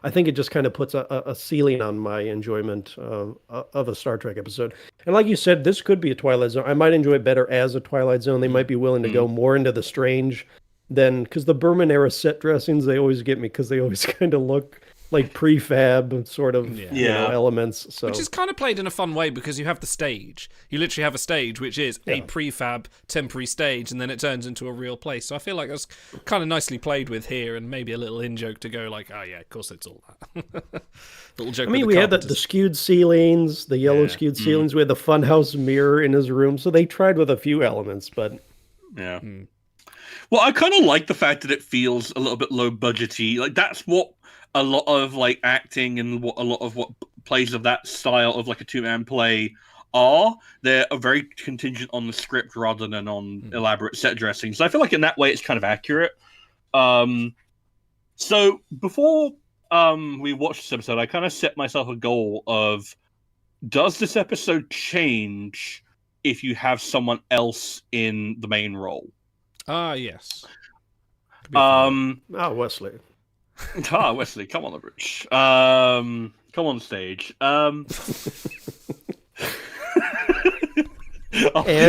I think it just kind of puts a ceiling on my enjoyment of a Star Trek episode. And like you said, this could be a Twilight Zone. I might enjoy it better as a Twilight Zone. They might be willing to go more into the strange than, because the Berman era set dressings, they always get me because they always kind of look like prefab sort of elements. So. Which is kind of played in a fun way because you have the stage. You literally have a stage which is a prefab temporary stage, and then it turns into a real place. So I feel like that's kind of nicely played with here, and maybe a little in-joke to go like, oh yeah, of course it's all that. Little joke. I mean, we had the skewed ceilings, the yellow skewed ceilings. We had the funhouse mirror in his room. So they tried with a few elements, but... Yeah. Well, I kind of like the fact that it feels a little bit low budgety. Like, that's what a lot of, like, acting and what a lot of what plays of that style of, like, a two-man play are. They're very contingent on the script rather than on elaborate set dressing. So I feel like in that way it's kind of accurate. So before we watched this episode, I kind of set myself a goal of, does this episode change if you have someone else in the main role? Yes. Wesley. Wesley, come on the bridge. Come on the stage. And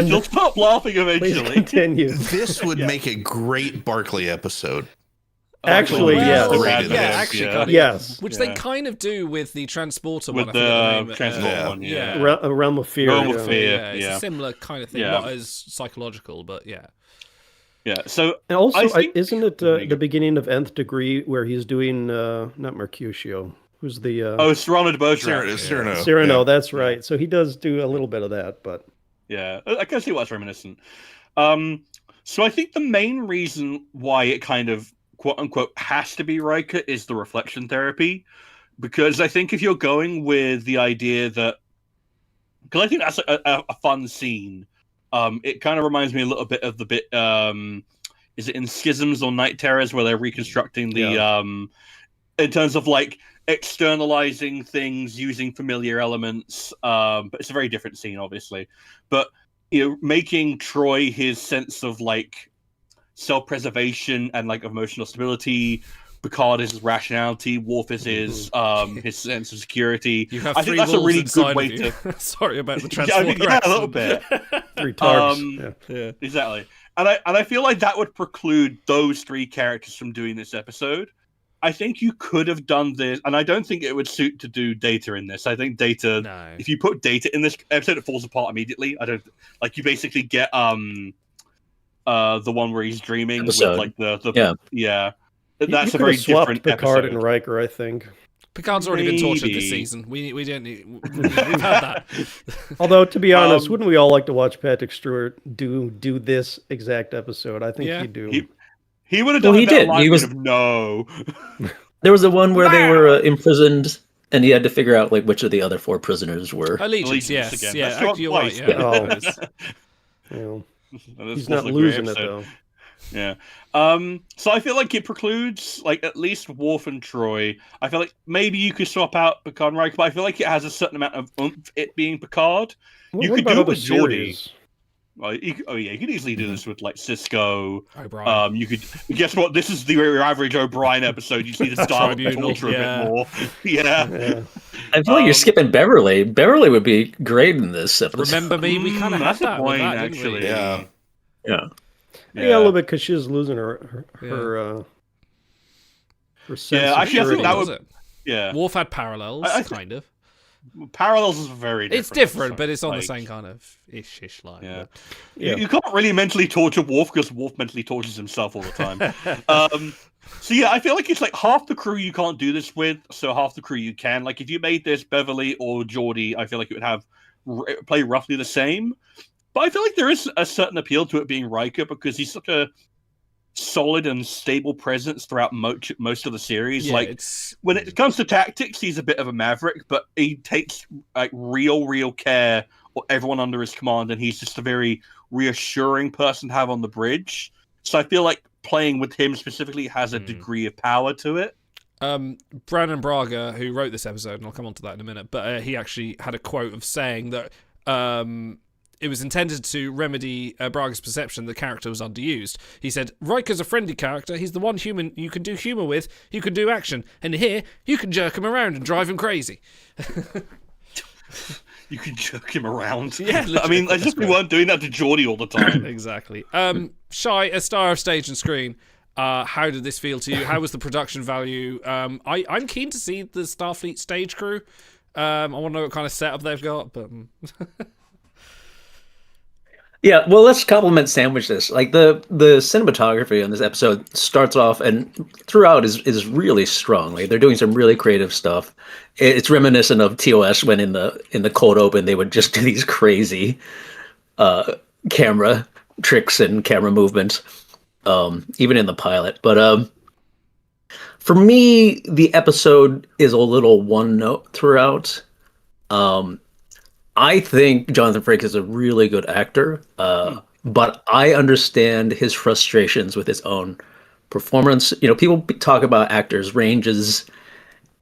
you'll stop laughing eventually. Continue. This would make a great Barclay episode. Actually, yes. Yes. Which they kind of do with the transporter with one. The transporter one, A Realm of Fear. It's a similar kind of thing. Not as psychological, but yeah. Yeah. So, and also, isn't it the beginning of Nth Degree where he's doing not Mercutio? Who's the Cyrano de Bergerac. Cyrano, that's right. So he does do a little bit of that, but yeah, I can see why it's reminiscent. So I think the main reason why it kind of quote unquote has to be Riker is the reflection therapy, because I think if you're going with the idea that, because I think that's a fun scene. It kind of reminds me a little bit of the bit. Is it in Schisms or Night Terrors where they're reconstructing the in terms of like externalizing things using familiar elements? But it's a very different scene, obviously. But making Troy his sense of like self-preservation and like emotional stability. Picard is his rationality. Worf is his sense of security. You have I think that's a really good way to. Sorry about the transporter. Yeah, a little bit. Three tarps. Yeah, exactly. And I feel like that would preclude those three characters from doing this episode. I think you could have done this, and I don't think it would suit to do Data in this. I think Data, if you put Data in this episode, it falls apart immediately. I don't like you basically get the one where he's dreaming Episode. with like the You That's a could very have swapped different Picard episode. and Riker, I think. Picard's already been tortured this Maybe. season. We've had that. Although, to be honest, wouldn't we all like to watch Patrick Stewart do this exact episode? I think Yeah. he'd do. He would have done Well, he a better did. line He was- of no. There was the one where they were imprisoned, and he had to figure out like which of the other 4 prisoners were. Allegiance, Allegiance yes. again. Yeah, That's not actually, you're right. twice. Yeah. Oh. It is. He's not losing it though. Yeah. So I feel like it precludes, like, at least Worf and Troy. I feel like maybe you could swap out Picard and Riker, but I feel like it has a certain amount of oomph, it being Picard. What You could about do it other with Geordi. series? You could easily do this with, like, Cisco. O'Brien. You could guess what? This is your average O'Brien episode. You see the style of the Tribunal, torture yeah. a bit more. Yeah. Yeah. I feel like you're skipping Beverly. Beverly would be great in this episode. Remember me? We kind of had That's a that with point, that, didn't actually. we? Yeah. Yeah. Yeah, a little bit because she was losing her sense Yeah, of actually, I think purity. that Was would- it? Yeah. Wolf had parallels, I kind of. Parallels is very different. It's different, but it's on the Like, same kind of ish line. Yeah. Yeah. You can't really mentally torture Worf because Worf mentally tortures himself all the time. So yeah, I feel like it's like half the crew you can't do this with, so half the crew you can. Like if you made this Beverly or Geordi, I feel like it would have play roughly the same. But I feel like there is a certain appeal to it being Riker because he's such a solid and stable presence throughout most of the series. Yeah, like it's when it comes to tactics, he's a bit of a maverick, but he takes like real care of everyone under his command, and he's just a very reassuring person to have on the bridge. So I feel like playing with him specifically has a degree of power to it. Brandon Braga, who wrote this episode, and I'll come on to that in a minute, but he actually had a quote of saying that it was intended to remedy Braga's perception the character was underused. He said, Riker's a friendly character. He's the one human you can do humour with. You can do action. And here, you can jerk him around and drive him crazy. You can jerk him around. Yeah, I mean, literally. I just we weren't doing that to Geordi all the time. Exactly. Shai, a star of stage and screen, how did this feel to you? How was the production value? I'm keen to see the Starfleet stage crew. I want to know what kind of setup they've got, but... Yeah, well, let's compliment sandwich this. Like the cinematography on this episode starts off and throughout is really strong. Like they're doing some really creative stuff. It's reminiscent of TOS when in the cold open they would just do these crazy camera tricks and camera movements, even in the pilot. But for me, the episode is a little one note throughout. I think Jonathan Frakes is a really good actor, but I understand his frustrations with his own performance. You know, people talk about actors' ranges,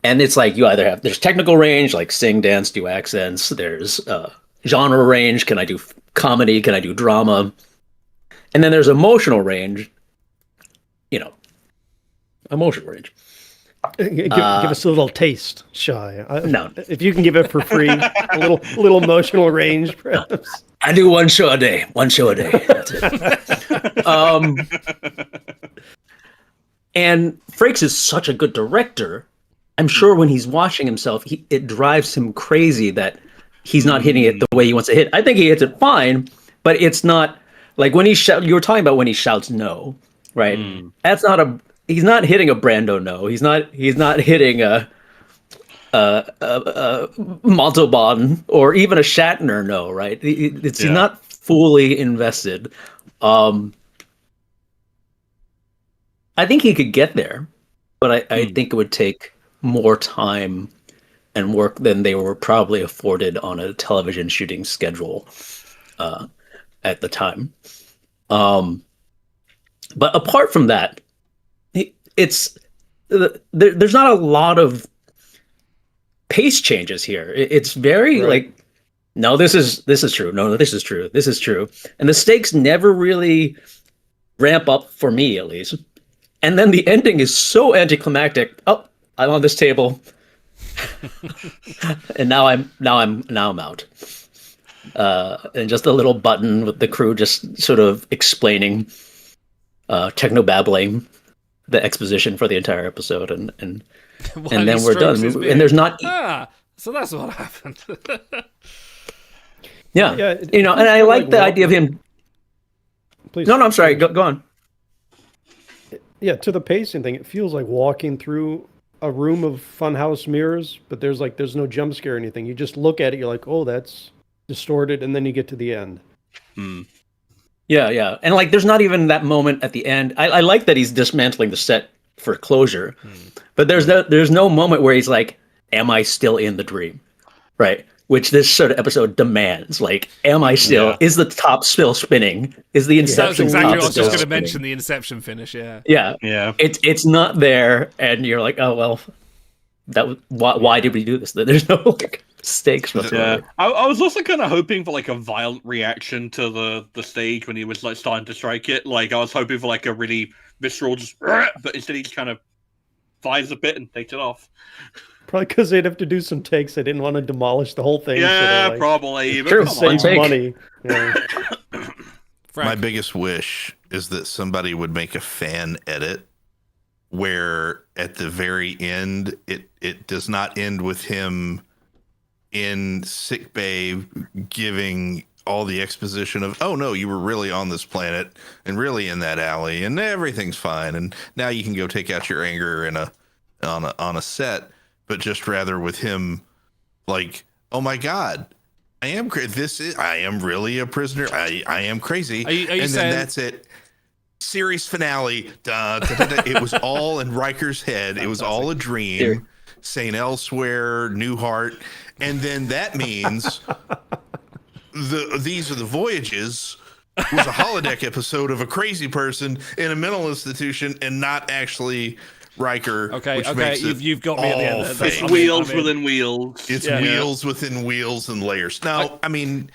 and it's like you either have there's technical range, like sing, dance, do accents. There's genre range. Can I do comedy? Can I do drama? And then there's emotional range. You know, emotional range. Give us a little taste, Shy. No. If you can give it for free, a little emotional range, perhaps. I do one show a day. One show a day. That's it. And Frakes is such a good director. I'm sure when he's watching himself, it drives him crazy that he's not hitting it the way he wants to hit. I think he hits it fine, but it's not like when you were talking about when he shouts no, right? That's not he's not hitting a Brando no. He's not hitting a Montalban or even a Shatner no, right? He's not fully invested. I think he could get there, but I think it would take more time and work than they were probably afforded on a television shooting schedule at the time. But apart from that, there's not a lot of pace changes here. It's very like, no, this is true. No, this is true. This is true. And the stakes never really ramp up for me, at least. And then the ending is so anticlimactic. Oh, I'm on this table, and now I'm out. And just a little button with the crew just sort of explaining, techno babbling, the exposition for the entire episode, and While then he we're strokes done. his And beard. there's not, So that's what happened. yeah, it and I feels like the idea of him. Please. No, I'm sorry. Go on. Yeah, to the pacing thing, it feels like walking through a room of funhouse mirrors, but there's no jump scare or anything. You just look at it, you're like, oh, that's distorted, and then you get to the end. Yeah, and like, there's not even that moment at the end. I like that he's dismantling the set for closure, but there's no moment where he's like, "Am I still in the dream?" Right? Which this sort of episode demands. Like, am I still? Yeah. Is the top still spinning? Is the That's Inception exactly top what I was still just going to spinning? mention, the Inception finish, yeah. Yeah, Yeah. It's not there, and you're like, oh well, why did we do this? There's no like stakes whatsoever. Yeah, I was also kind of hoping for like a violent reaction to the stage when he was like starting to strike it. Like I was hoping for like a really visceral, just, but instead he just kind of fires a bit and takes it off. Probably because they'd have to do some takes. They didn't want to demolish the whole thing. Yeah, so probably. But true. come Save on. take. money. Yeah. My Frank. biggest wish is that somebody would make a fan edit where at the very end it does not end with him in sickbay giving all the exposition of, oh no, you were really on this planet and really in that alley and everything's fine and now you can go take out your anger on a set, but just rather with him like, oh my god, I am really a prisoner. I am crazy. Are you and saying- then that's it. Series finale. Da, da, da, da. It was all in Riker's head. It was all a dream. St. Elsewhere, Newhart, and then that means these are the voyages was a holodeck episode of a crazy person in a mental institution and not actually Riker. Okay, which okay, makes it you've got me at the end. all That's- fake. I mean- Wheels within wheels. It's Yeah. wheels within wheels and layers. Now, I mean,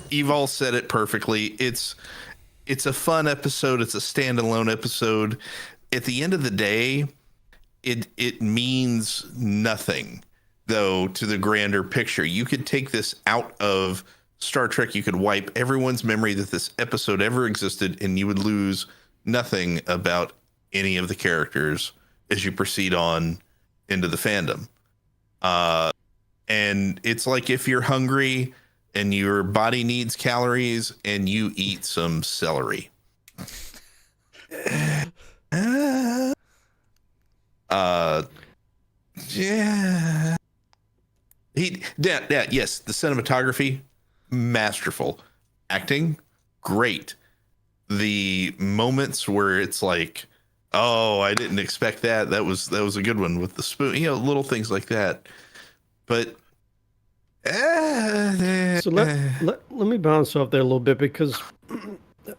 you've all said it perfectly. It's a fun episode. It's a standalone episode. At the end of the day, it means nothing, though, to the grander picture. You could take this out of Star Trek. You could wipe everyone's memory that this episode ever existed, and you would lose nothing about any of the characters as you proceed on into the fandom. And it's like if you're hungry and your body needs calories and you eat some celery. Yeah. Yes, the cinematography, masterful. Acting, great. The moments where it's like, oh, I didn't expect that. That was a good one with the spoon. Little things like that. But So let me bounce off there a little bit because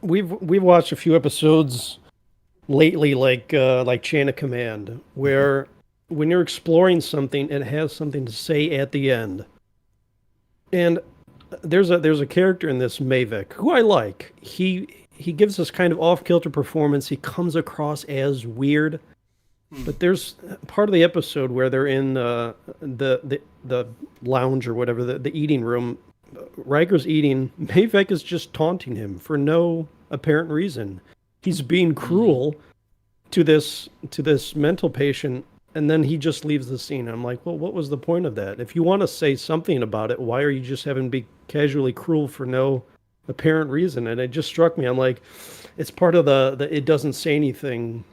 we've watched a few episodes lately, like Chain of Command, where when you're exploring something, it has something to say at the end. And there's a character in this, Mavic, who I like. He gives this kind of off-kilter performance. He comes across as weird, but there's part of the episode where they're in the lounge or whatever, the eating room. Riker's eating. Mavic is just taunting him for no apparent reason. He's being cruel to this mental patient, and then he just leaves the scene. I'm like, well, what was the point of that? If you want to say something about it, why are you just having to be casually cruel for no apparent reason? And it just struck me. I'm like, it's part of the it doesn't say anything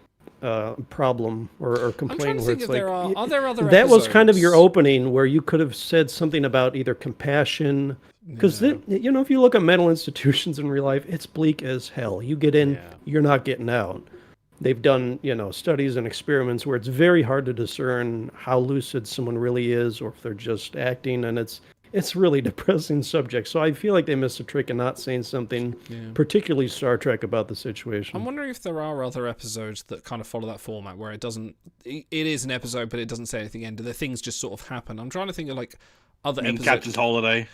problem or complaint. I'm trying to where think it's if like, there are there other that was kind of your episodes? opening where you could have said something about either compassion, because if you look at mental institutions in real life, it's bleak as hell. You get in, you're not getting out. They've done studies and experiments where it's very hard to discern how lucid someone really is or if they're just acting, and it's really depressing subject. So I feel like they missed a trick in not saying something particularly Star Trek about the situation. I'm wondering if there are other episodes that kind of follow that format where it is an episode but it doesn't say anything at the end. The things just sort of happen. I'm trying to think of like other episodes. Captain's Holiday.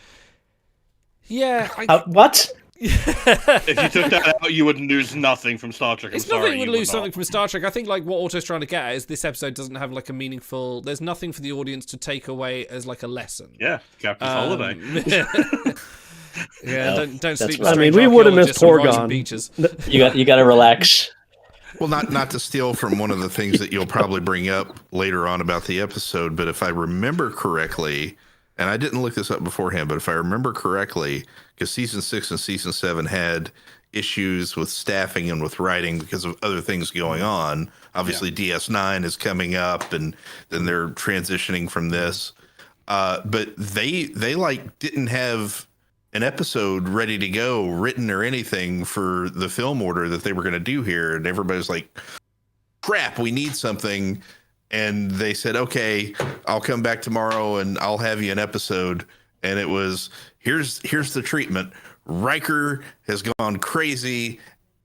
Yeah. What? If you took that out, you would lose nothing from Star Trek. It's not that you would lose something from Star Trek. I think like what Auto's trying to get at is this episode doesn't have like a meaningful. There's nothing for the audience to take away as like a lesson. Yeah, Captain's Holiday. Yeah, don't sleep. that's with right. I mean, strange we would have missed archaeologists on rising Porgon. beaches. You got to relax. Well, not to steal from one of the things that you'll probably bring up later on about the episode, but if I remember correctly, and I didn't look this up beforehand, but if I remember correctly, because season 6 and season 7 had issues with staffing and with writing because of other things going on. Obviously, DS9 is coming up, and then they're transitioning from this. But they like didn't have an episode ready to go, written or anything for the film order that they were going to do here, and everybody's like, "Crap, we need something." And they said, "Okay, I'll come back tomorrow and I'll have you an episode." And it was, here's the treatment. Riker has gone crazy,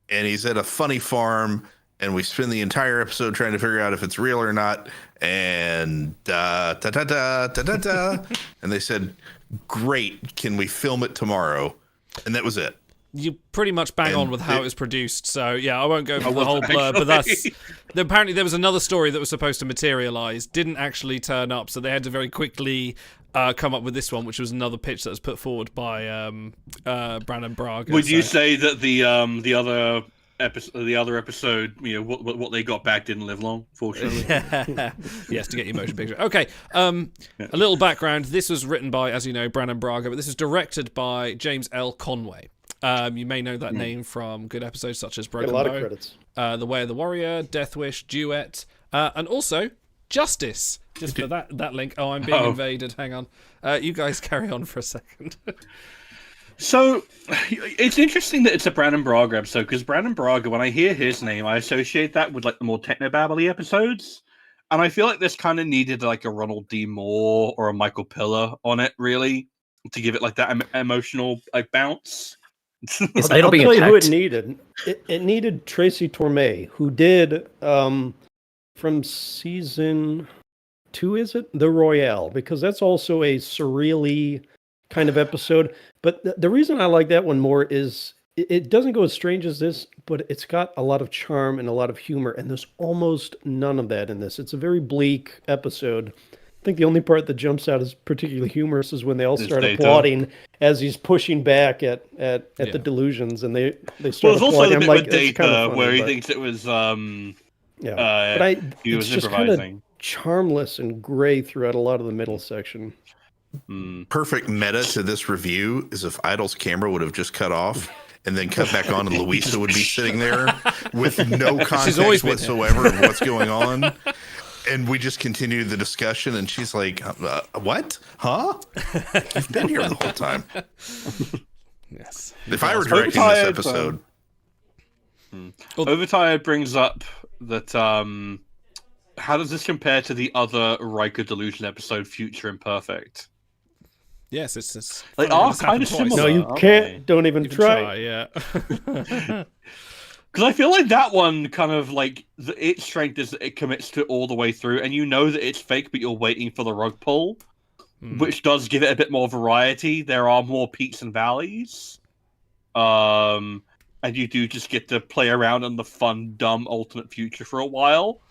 and he's at a funny farm, and we spend the entire episode trying to figure out if it's real or not. And and they said, "Great, can we film it tomorrow?" And that was it. You pretty much bang on with how it was produced, so yeah, I won't go for the whole blur, but that's... Apparently there was another story that was supposed to materialise, didn't actually turn up, so they had to very quickly come up with this one, which was another pitch that was put forward by Brandon Braga. Would you say that the other episode, you know, what they got back didn't live long, fortunately? Yes, to get your motion picture. Okay, a little background. This was written by, as you know, Brandon Braga, but this was directed by James L. Conway. You may know that name from good episodes such as Broken a lot Bow, of credits. The Way of the Warrior, Death Wish, Duet, and also Justice. Just for that link. Oh, I'm being invaded. Hang on. You guys carry on for a second. So, it's interesting that it's a Brandon Braga episode, because Brandon Braga, when I hear his name, I associate that with like the more technobabbly episodes. And I feel like this kind of needed like a Ronald D. Moore or a Michael Piller on it, really, to give it like that emotional like bounce. I'll tell you who it needed. It needed Tracy Torme, who did from season 2, is it? The Royale, because that's also a surreally kind of episode. But the reason I like that one more is it doesn't go as strange as this, but it's got a lot of charm and a lot of humor, and there's almost none of that in this. It's a very bleak episode. I think the only part that jumps out as particularly humorous is when they all start applauding as he's pushing back at the delusions, and they start applauding. I'm like, it's kind of funny, where he thinks it was but he was it's just kind of charmless and gray throughout a lot of the middle section. Perfect meta to this review is if Idol's camera would have just cut off and then cut back on, and Louisa would be sitting there with no context whatsoever of what's going on. And we just continued the discussion, and she's like, "What? Huh? You've been here the whole time." Yes. If I were directing this episode, Overtired brings up that how does this compare to the other Riker Delusion episode, Future Imperfect? Yes, it's they are kind of similar. No, you can't. Don't even try. Yeah. Because I feel like that one kind of like its strength is that it commits to it all the way through, and you know that it's fake, but you're waiting for the rug pull, which does give it a bit more variety. There are more peaks and valleys, and you do just get to play around in the fun, dumb alternate future for a while.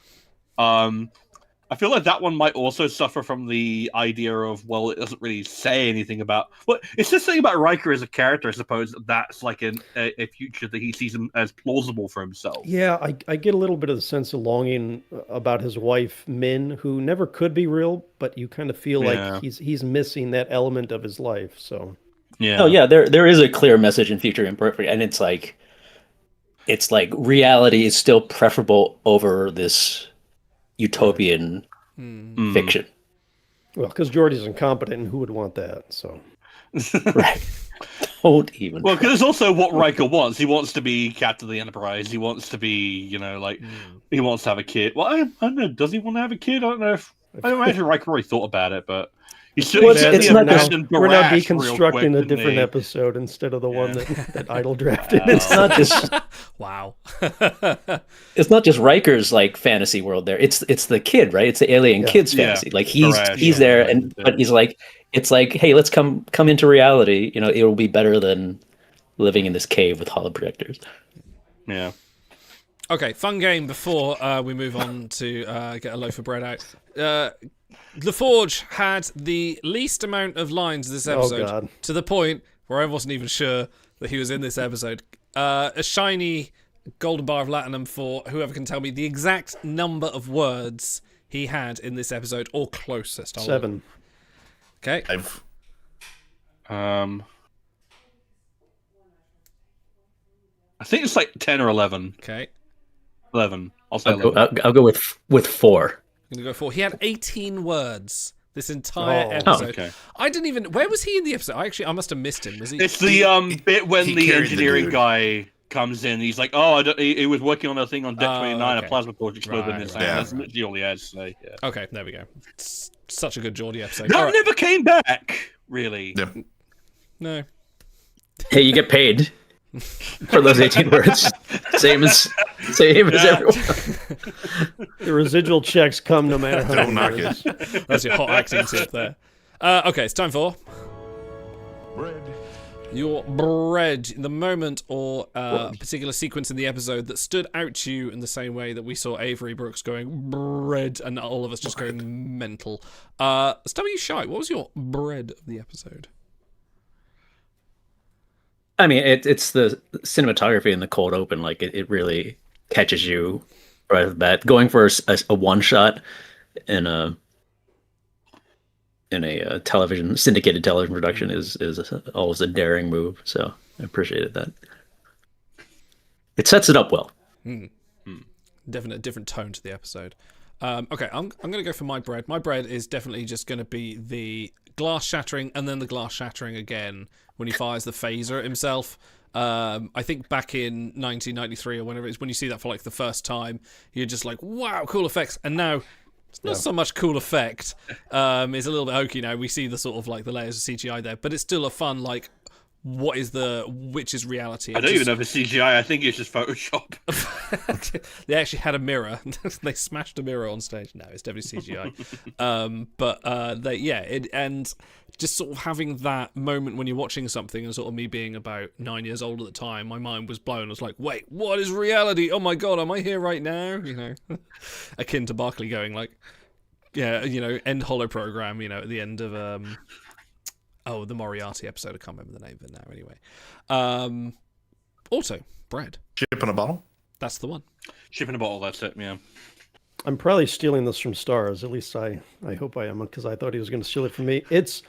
I feel like that one might also suffer from the idea of, well, it doesn't really say anything about... Well, it's just saying about Riker as a character, I suppose. That's like a future that he sees him as plausible for himself. Yeah, I get a little bit of the sense of longing about his wife, Min, who never could be real, but you kind of feel like he's missing that element of his life, so... Yeah. Oh, yeah, there is a clear message in Future Imperfect, and it's like reality is still preferable over this utopian fiction. Well, because Geordi's incompetent, and who would want that? So, right. Don't even. Well, because it's also what Riker wants. He wants to be captain of the Enterprise. He wants to be, he wants to have a kid. Well, I don't know. Does he want to have a kid? I don't know. I don't imagine Riker really thought about it, but. We're now deconstructing a different episode instead of the one that Idol drafted. It's not just wow. It's not just Riker's like fantasy world there. It's the kid, right? It's the alien kid's fantasy. Like he's there, but he's like, it's like, hey, let's come into reality. It will be better than living in this cave with holoprojectors. Yeah. Okay, fun game before we move on to get a loaf of bread out. LaForge had the least amount of lines this episode, to the point where I wasn't even sure that he was in this episode. A shiny golden bar of latinum for whoever can tell me the exact number of words he had in this episode, or closest. 7. Okay. I think it's like 10 or 11. Okay. 11. I'll say 11. I'll go with 4. I'm gonna go 4. He had 18 words this entire episode. Okay. I didn't even. Where was he in the episode? I must have missed him. Was he? It's the bit when he the carried the engineering dude. guy comes in. He's like, "Oh, he was working on a thing on Deck 29. okay. A plasma torch exploded in Right, his right, hand." right, That's literally all he has to say. Yeah. Okay, there we go. It's such a good Geordie episode. That All right. never came back, really. Yep. No. Hey, you get paid for those 18 words. Same as everyone. The residual checks come no matter how Don't knock many it. words. That's your hot acting tip there. Okay, it's time for your bread. The moment or particular sequence in the episode that stood out to you in the same way that we saw Avery Brooks going bread and all of us just going mental. Let's start with you, Shy. What was your bread of the episode? I mean, it's the cinematography in the cold open. Like it really catches you right off the bat. Going for a one shot in a syndicated television production is always a daring move. So I appreciated that. It sets it up well. Definitely a different tone to the episode. Okay, I'm going to go for my bread. My bread is definitely just going to be the glass shattering and then the glass shattering again when he fires the phaser at himself. I think back in 1993 or whenever it is, when you see that for like the first time, you're just like, wow, cool effects. And now it's not so much cool effect. It's a little bit hokey now. We see the sort of like the layers of CGI there, but it's still a fun like, which is reality. I don't even know if it's CGI. I think it's just Photoshop. They actually had a mirror. They smashed a mirror on stage. No, it's definitely CGI. And just sort of having that moment when you're watching something, and sort of me being about 9 years old at the time, my mind was blown. I was like, wait, what is reality? Oh my god, am I here right now? You know, akin to Barclay going like, yeah, you know, end holo program. You know, at the end of the Moriarty episode. I can't remember the name of it now. Anyway, also bread. Chip in a bottle. That's the one. Chip in a bottle. That's it. Yeah. I'm probably stealing this from Stars. At least I hope I am, because I thought he was going to steal it from me. It's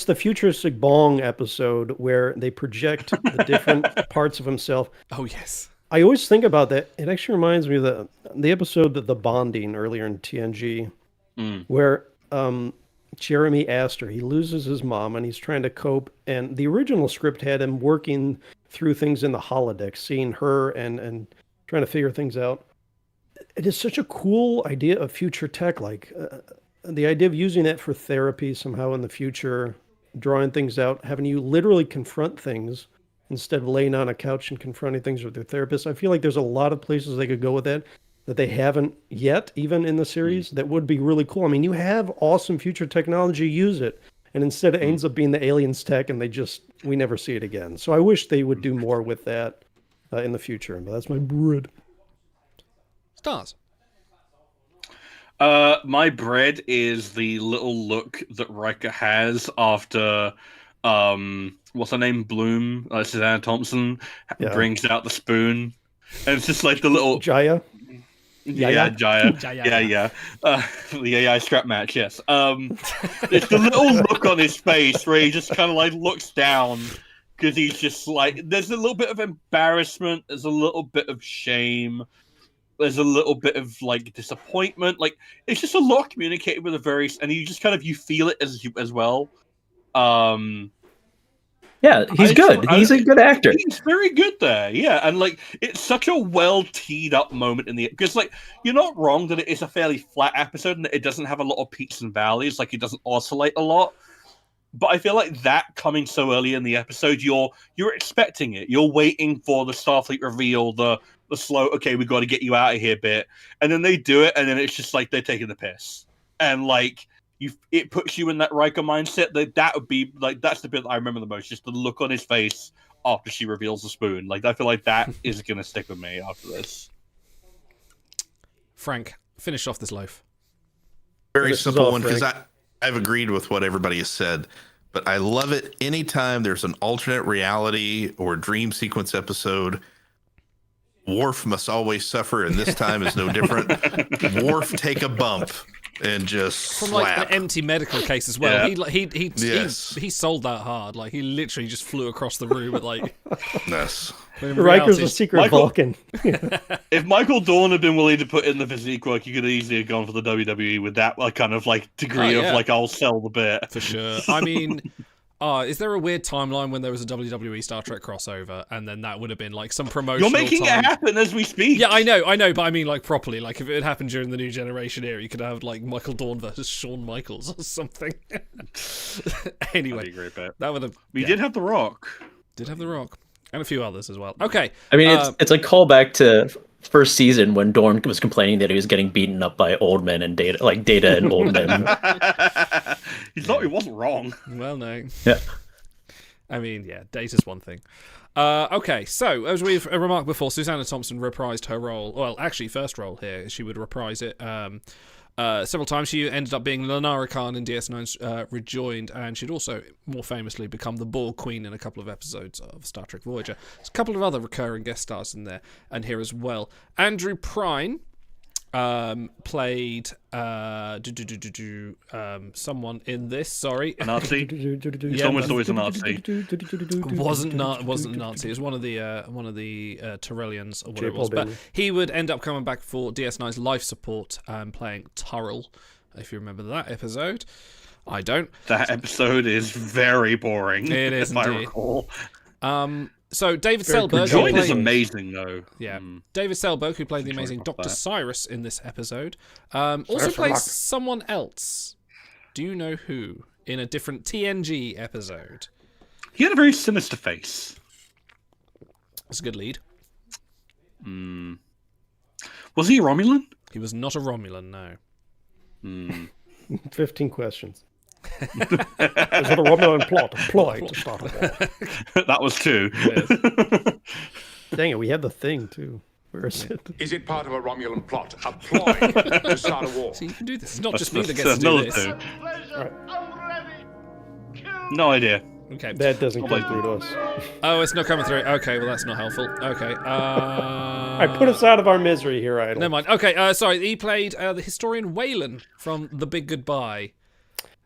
the futuristic Bong episode where they project the different parts of himself. Oh yes. I always think about that. It actually reminds me of the episode that The Bonding earlier in TNG, where Jeremy Astor, he loses his mom and he's trying to cope. And the original script had him working through things in the holodeck, seeing her and trying to figure things out. It is such a cool idea of future tech, like the idea of using that for therapy somehow in the future, drawing things out, having you literally confront things instead of laying on a couch and confronting things with your therapist. I feel like there's a lot of places they could go with that they haven't yet, even in the series, that would be really cool. I mean, you have awesome future technology, use it. And instead it ends up being the aliens tech and we never see it again. So I wish they would do more with that in the future. But that's my bread. Stars. My bread is the little look that Riker has after what's her name? Bloom, Susanna Thompson brings out the spoon. And it's just like the little Jaya. Yeah, Jaya. Yeah. The AI strap match, yes. It's the little look on his face where he just kind of like looks down because he's just like, there's a little bit of embarrassment, there's a little bit of shame, there's a little bit of like disappointment. Like it's just a lot communicated with and you just kind of you feel it as well. Yeah, he's good. He's a good actor. He's very good there, yeah. And like, it's such a well teed up moment in the because like you're not wrong that it is a fairly flat episode and that it doesn't have a lot of peaks and valleys. Like it doesn't oscillate a lot. But I feel like that coming so early in the episode, you're expecting it. You're waiting for the Starfleet reveal, the slow. Okay, we got to get you out of here bit, and then they do it, and then it's just like they're taking the piss, and like. It puts you in that Riker mindset that would be like that's the bit that I remember the most, just the look on his face after she reveals the spoon. Like I feel like that is gonna stick with me after this. Frank, finish off this loaf. Very simple one because I've agreed with what everybody has said, but I love it anytime there's an alternate reality or dream sequence episode Worf must always suffer, and this time is no different. Worf take a bump and just From slap. like an empty medical case as well. Yeah. He sold that hard. Like he literally just flew across the room with like. Yes. in Riker's reality- a secret Michael- Vulcan. If Michael Dorn had been willing to put in the physique work, you could easily have gone for the WWE with that like kind of like degree Oh, yeah. of like I'll sell the bit. For sure. I mean, is there a weird timeline when there was a WWE Star Trek crossover, and then that would have been like some promotional? You're making time? it happen as we speak. Yeah, I know, but I mean like properly. Like if it had happened during the New Generation era, you could have like Michael Dorn versus Shawn Michaels or something. Anyway, That'd be a great bit. that would have. We did have The Rock. Did have The Rock and a few others as well. Okay, I mean, it's a callback to first season when Dorn was complaining that he was getting beaten up by old men and Data, like Data and old men. He thought he wasn't wrong. well, no. Yeah. I mean, yeah, Data's one thing. Okay, so as we've remarked before, Susanna Thompson reprised her role. Well, actually, first role here. She would reprise it several times. She ended up being Lenara Khan in DS9's Rejoined, and she'd also more famously become the Borg Queen in a couple of episodes of Star Trek Voyager. There's a couple of other recurring guest stars in there and here as well. Andrew Prine played someone in this. Sorry, A Nazi. It's almost always a Nazi. wasn't Nazi. It was one of the Tyrellians or whatever it was. J-Paul But Bailey. he would end up coming back for DS9's life support, playing Turrell. If you remember that episode, I don't. That episode is very boring. It is if I indeed. recall. So David Very Selberg, who Join is played- amazing though. Yeah, Mm. David Selberg, who played the amazing about Dr. that. Cyrus in this episode, also Cyrus plays Rock. someone else. Do you know who? In a different TNG episode. He had a very sinister face. That's a good lead. Was he a Romulan? He was not a Romulan, no. 15 questions. Is it a Romulan plot? Ploy to start a war. That was two. Dang it, we had the thing too. Where is it? Is it part of a Romulan plot? A ploy to start a war? So you can do this. It's not just me that That's gets to do another this. two. No idea. Okay. That doesn't come through to us. Oh, it's not coming through. Okay, well that's not helpful. Okay. All right, put us out of our misery here, Idol. Never mind. Okay. Sorry. He played the historian Waylan from The Big Goodbye.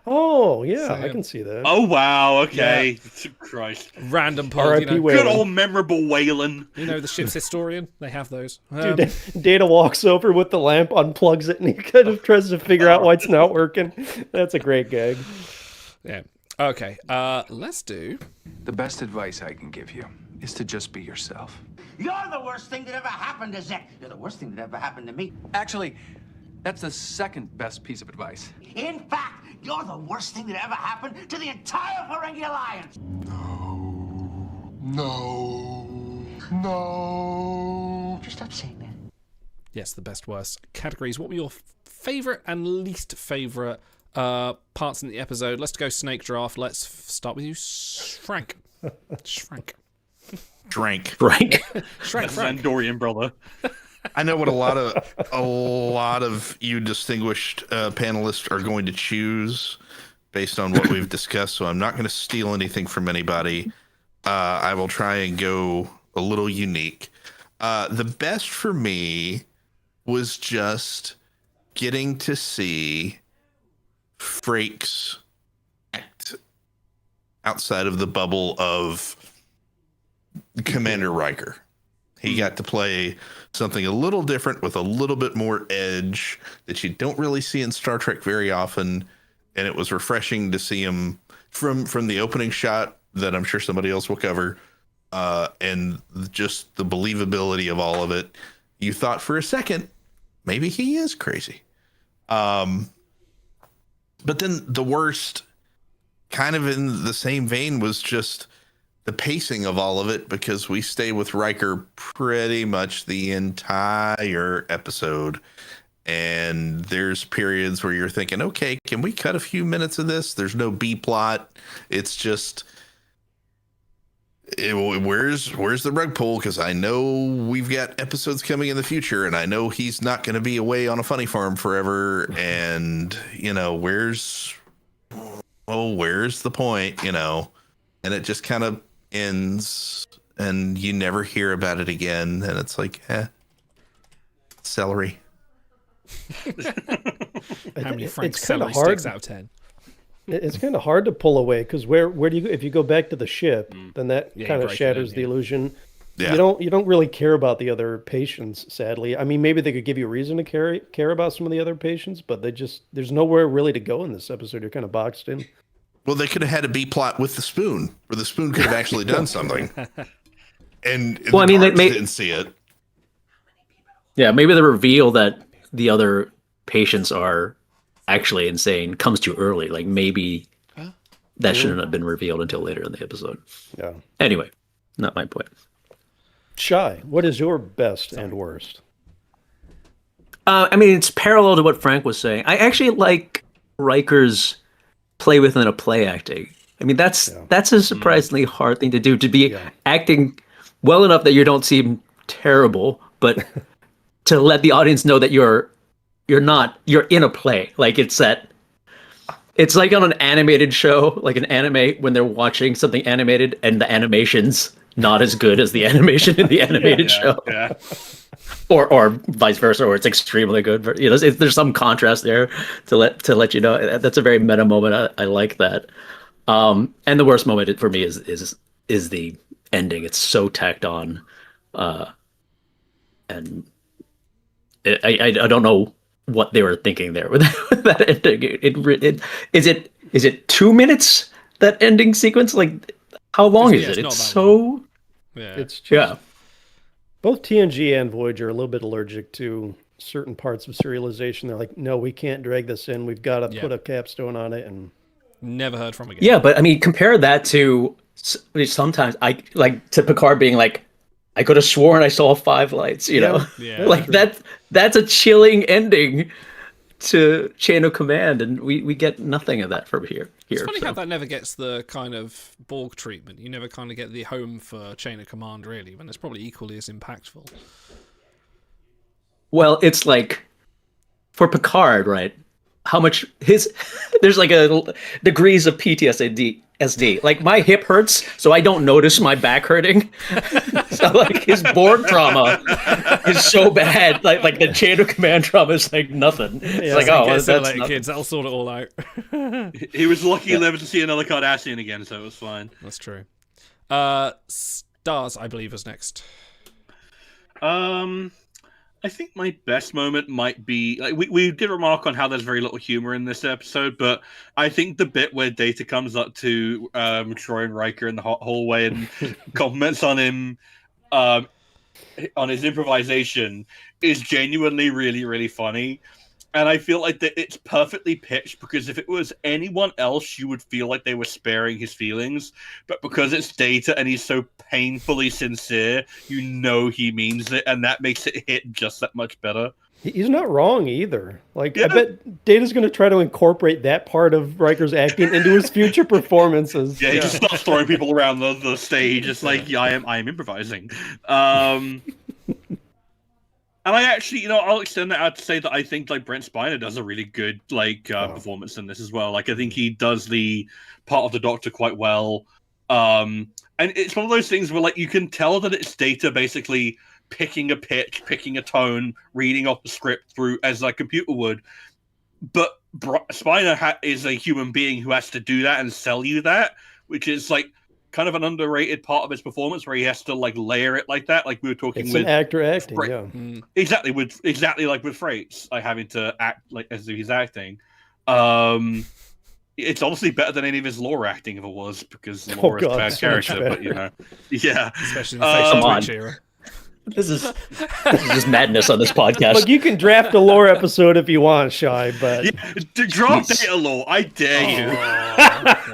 Oh, yeah, So, I can see that. Oh wow. Okay. Christ. Random poll. R.I.P. You know, Good Wayland. old memorable Wayland. you know the ship's historian. They have those. Dude, Data walks over with the lamp, unplugs it, and he kind of tries to figure out why it's not working. That's a great gag. Yeah. Okay. Let's do. The best advice I can give you is to just be yourself. You're the worst thing that ever happened to Zek. You're the worst thing that ever happened to me. Actually, that's the second best piece of advice. In fact, you're the worst thing that ever happened to the entire Ferengi Alliance. No. Just stop saying that. Yes, the best worst categories. What were your favorite and least favorite parts in the episode? Let's go snake draft. Let's start with you, Frank. Frank. Drank. Right? Frank. Andorian brother. I know what a lot of you distinguished panelists are going to choose based on what we've discussed. So I'm not going to steal anything from anybody. I will try and go a little unique. The best for me was just getting to see Frakes act outside of the bubble of Commander Riker. He got to play something a little different with a little bit more edge that you don't really see in Star Trek very often, and it was refreshing to see him from the opening shot that I'm sure somebody else will cover, and just the believability of all of it. You thought for a second maybe he is crazy, but then the worst, kind of in the same vein, was just the pacing of all of it, because we stay with Riker pretty much the entire episode. And there's periods where you're thinking, okay, can we cut a few minutes of this? There's no B plot. It's just, where's the rug pull? Because I know we've got episodes coming in the future, and I know he's not going to be away on a funny farm forever. And, where's the point, And it just kind of ends and you never hear about it again. And it's like, celery. How many Frank's it's kinda celery hard. sticks out of 10? It's kind of hard to pull away because where do you if you go back to the ship, then that Yeah, kind of break it shatters in, the yeah. illusion. Yeah. You don't really care about the other patients, sadly. I mean, maybe they could give you a reason to care about some of the other patients, but there's nowhere really to go in this episode. You're kind of boxed in. Well, they could have had a B plot with the spoon, where the spoon could have actually done something. And Well, I mean, they didn't see it. Yeah, maybe the reveal that the other patients are actually insane comes too early. Like maybe that shouldn't have been revealed until later in the episode. Yeah. Anyway, not my point. Shy, what is your best and worst? I mean, it's parallel to what Frank was saying. I actually like Riker's play within a play acting. I mean, that's a surprisingly hard thing to do, to be acting well enough that you don't seem terrible, but to let the audience know that you're in a play. Like it's like on an animated show, like an anime when they're watching something animated and the animation's not as good as the animation in the animated show. Yeah. Or vice versa, or it's extremely good. But, you know, there's some contrast there to let you know. That's a very meta moment. I like that. And the worst moment for me is the ending. It's so tacked on, and I don't know what they were thinking there with that ending. Is it 2 minutes, that ending sequence? Like, how long is it? It's so. It's just, both TNG and Voyager are a little bit allergic to certain parts of serialization. They're like, no, we can't drag this in. We've got to put a capstone on it. And never heard from again. Yeah, but I mean, compare that to sometimes I like to Picard being like, I could have sworn I saw 5 lights. You know, like that's a chilling ending to Chain of Command, and we get nothing of that from here. It's funny how that never gets the kind of Borg treatment. You never kind of get the home for Chain of Command, really, when it's probably equally as impactful. Well, it's like for Picard, right? How much there's like a degrees of PTSD. Like my hip hurts, so I don't notice my back hurting. So like his Borg trauma is so bad. Like the Chain of Command trauma is like nothing. It's like, oh, that's nothing. Kids, that'll sort it all out. He was lucky never to see another Cardassian again, so it was fine. That's true. Stars, I believe, is next. I think my best moment might be like we did remark on how there's very little humor in this episode, but I think the bit where Data comes up to Troy and Riker in the hallway and comments on him on his improvisation is genuinely really, really funny. And I feel like that it's perfectly pitched, because if it was anyone else, you would feel like they were sparing his feelings. But because it's Data and he's so painfully sincere, you know he means it, and that makes it hit just that much better. He's not wrong either. Like, I bet Data's going to try to incorporate that part of Riker's acting into his future performances. Yeah, he just starts throwing people around the stage. It's like, I am improvising. And I actually, I'll extend that out to say that I think like Brent Spiner does a really good performance in this as well. Like I think he does the part of the Doctor quite well. And it's one of those things where like you can tell that it's Data basically picking a pitch, picking a tone, reading off the script through as a computer would. But Spiner is a human being who has to do that and sell you that, which is like kind of an underrated part of his performance, where he has to like layer it like that. Like we were talking with an actor acting, exactly like with Freights, like having to act like as if he's acting. It's honestly better than any of his lore acting ever was, because Laura's a bad character, but especially in the facial twitch era. This is just madness on this podcast. Look, you can draft a lore episode if you want, Shy, but draft Data lore, I dare you.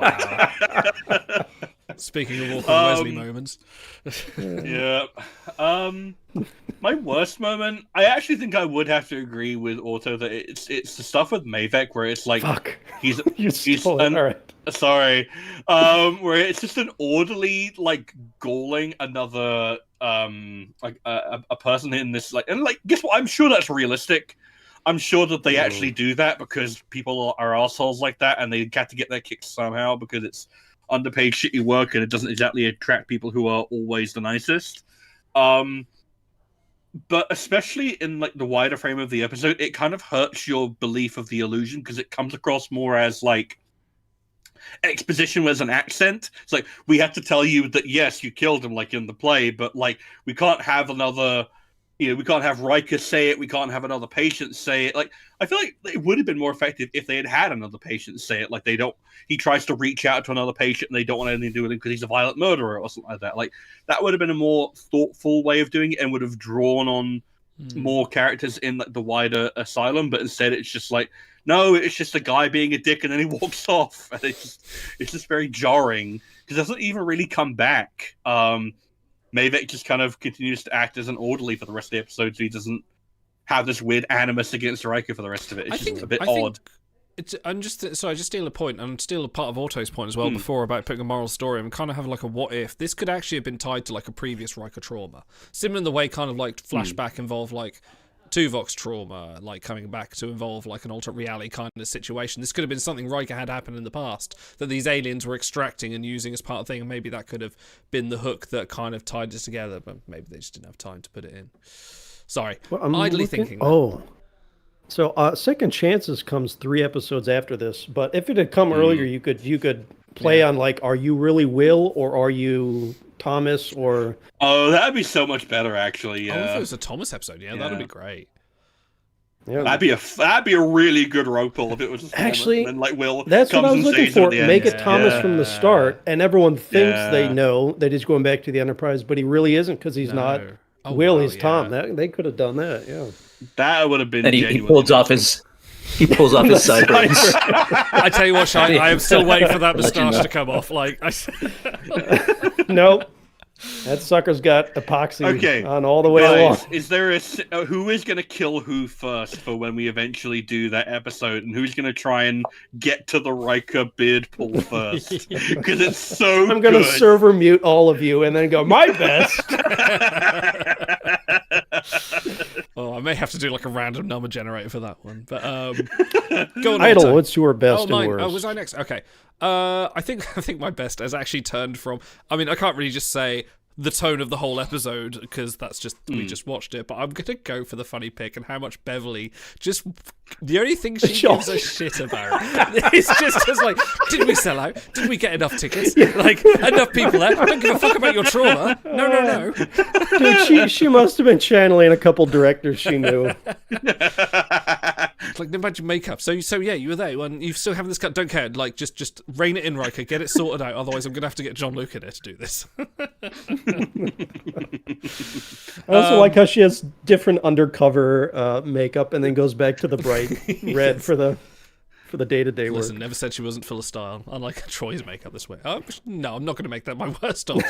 Wow. Speaking of awkward Wesley moments. Yeah. My worst moment, I actually think I would have to agree with Otto that it's the stuff with Mavek where it's like he's sorry. Where it's just an orderly like galling another like a person in this like, and like guess what? I'm sure that's realistic. I'm sure that they actually do that because people are assholes like that and they got to get their kicks somehow, because it's underpaid, shitty work, and it doesn't exactly attract people who are always the nicest. But especially in like the wider frame of the episode, it kind of hurts your belief of the illusion because it comes across more as like exposition with an accent. It's like, we have to tell you that yes, you killed him, like in the play, but like we can't have another, we can't have Riker say it, we can't have another patient say it. Like, I feel like it would have been more effective if they had another patient say it. Like, he tries to reach out to another patient and they don't want anything to do with him because he's a violent murderer or something like that. Like, that would have been a more thoughtful way of doing it and would have drawn on more characters in like the wider asylum. But instead, it's just like, no, it's just a guy being a dick and then he walks off. And it's just very jarring because it doesn't even really come back. Mavic just kind of continues to act as an orderly for the rest of the episode, so he doesn't have this weird animus against Riker for the rest of it. It's just a bit odd. I just steal a point, and steal a part of Auto's point as well before about putting a moral story and kind of have like a what if. This could actually have been tied to like a previous Riker trauma. Similar in the way kind of like flashback involved like Tuvok's trauma, like coming back to involve like an alternate reality kind of situation. This could have been something Riker had happened in the past that these aliens were extracting and using as part of the thing, and maybe that could have been the hook that kind of tied this together, but maybe they just didn't have time to put it in. Sorry, well, idly thinking. So Second Chances comes 3 episodes after this, but if it had come earlier, you could play on like, are you really Will or are you Thomas or... Oh, that'd be so much better, actually. Oh, if it was a Thomas episode, that'd be great. Yeah, that'd be a really good rogue pull if it was just actually, and like Will. That's what I was looking for. Make it Thomas from the start, and everyone thinks they know that he's going back to the Enterprise, but he really isn't because he's not Will. He's Tom. They could have done that. Yeah, that would have been. And he pulls off his. He pulls off his sideburns. I tell you what, Shai, I am still waiting for that moustache to come off. Like, Nope. That sucker's got epoxy on all the way along. Is there who is going to kill who first for when we eventually do that episode, and who's going to try and get to the Riker beard pull first? Because it's so I'm going to server mute all of you and then go, my best. I may have to do like a random number generator for that one. But go on, Idle, what's your best and worst? Oh, was I next? Okay. I think my best has actually turned from... I mean, I can't really just say the tone of the whole episode because that's just... We just watched it. But I'm going to go for the funny pick and how much Beverly just... The only thing she gives a shit about is just like, did we sell out? Did we get enough tickets? Like, enough people there? I don't give a fuck about your trauma. No. Dude, she must have been channeling a couple directors she knew. It's like, imagine makeup. So yeah, you were there, and you still have this cut. Don't care. Like, just rein it in, Riker. Get it sorted out. Otherwise, I'm gonna have to get John Luke in there to do this. I also like how she has different undercover makeup, and then goes back to the bright red for the day-to-day work. Listen, never said she wasn't full of style. Unlike Troy's makeup this way. No, I'm not going to make that my worst of.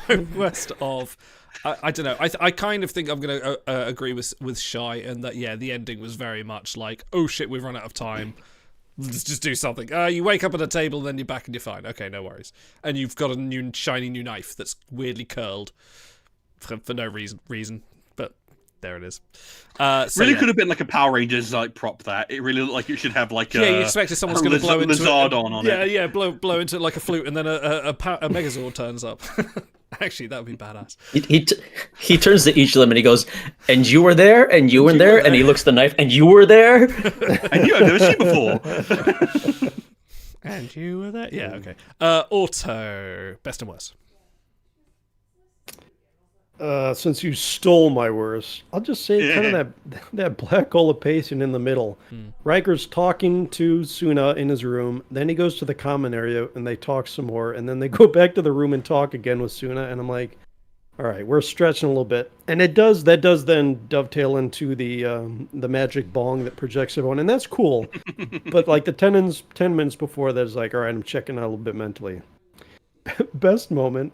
My worst of. I don't know. I kind of think I'm going to agree with Shai, and that the ending was very much like, oh shit, we've run out of time. Let's just do something. You wake up at a table, then you're back and you're fine. Okay, no worries. And you've got a new shiny new knife that's weirdly curled for no reason. But there it is. Could have been like a Power Rangers like prop. That it really looked like it should have like you expected someone's going to blow into Lizard on it. Yeah, blow into it like a flute, and then a Megazord turns up. Actually, that would be badass. He turns to each of them and he goes, "And you were there, and you were there," and he looks at the knife, "And you were there, and you have never seen before." And you were there. Yeah, okay. Auto, best and worst. Since you stole my worst, I'll just say kind of that black hole of pacing in the middle. Riker's talking to Suna in his room, then he goes to the common area and they talk some more, and then they go back to the room and talk again with Suna, and I'm like, all right, we're stretching a little bit. And that does then dovetail into the magic bong that projects everyone, and that's cool. But like the 10 minutes before that is like, all right, I'm checking out a little bit mentally. Best moment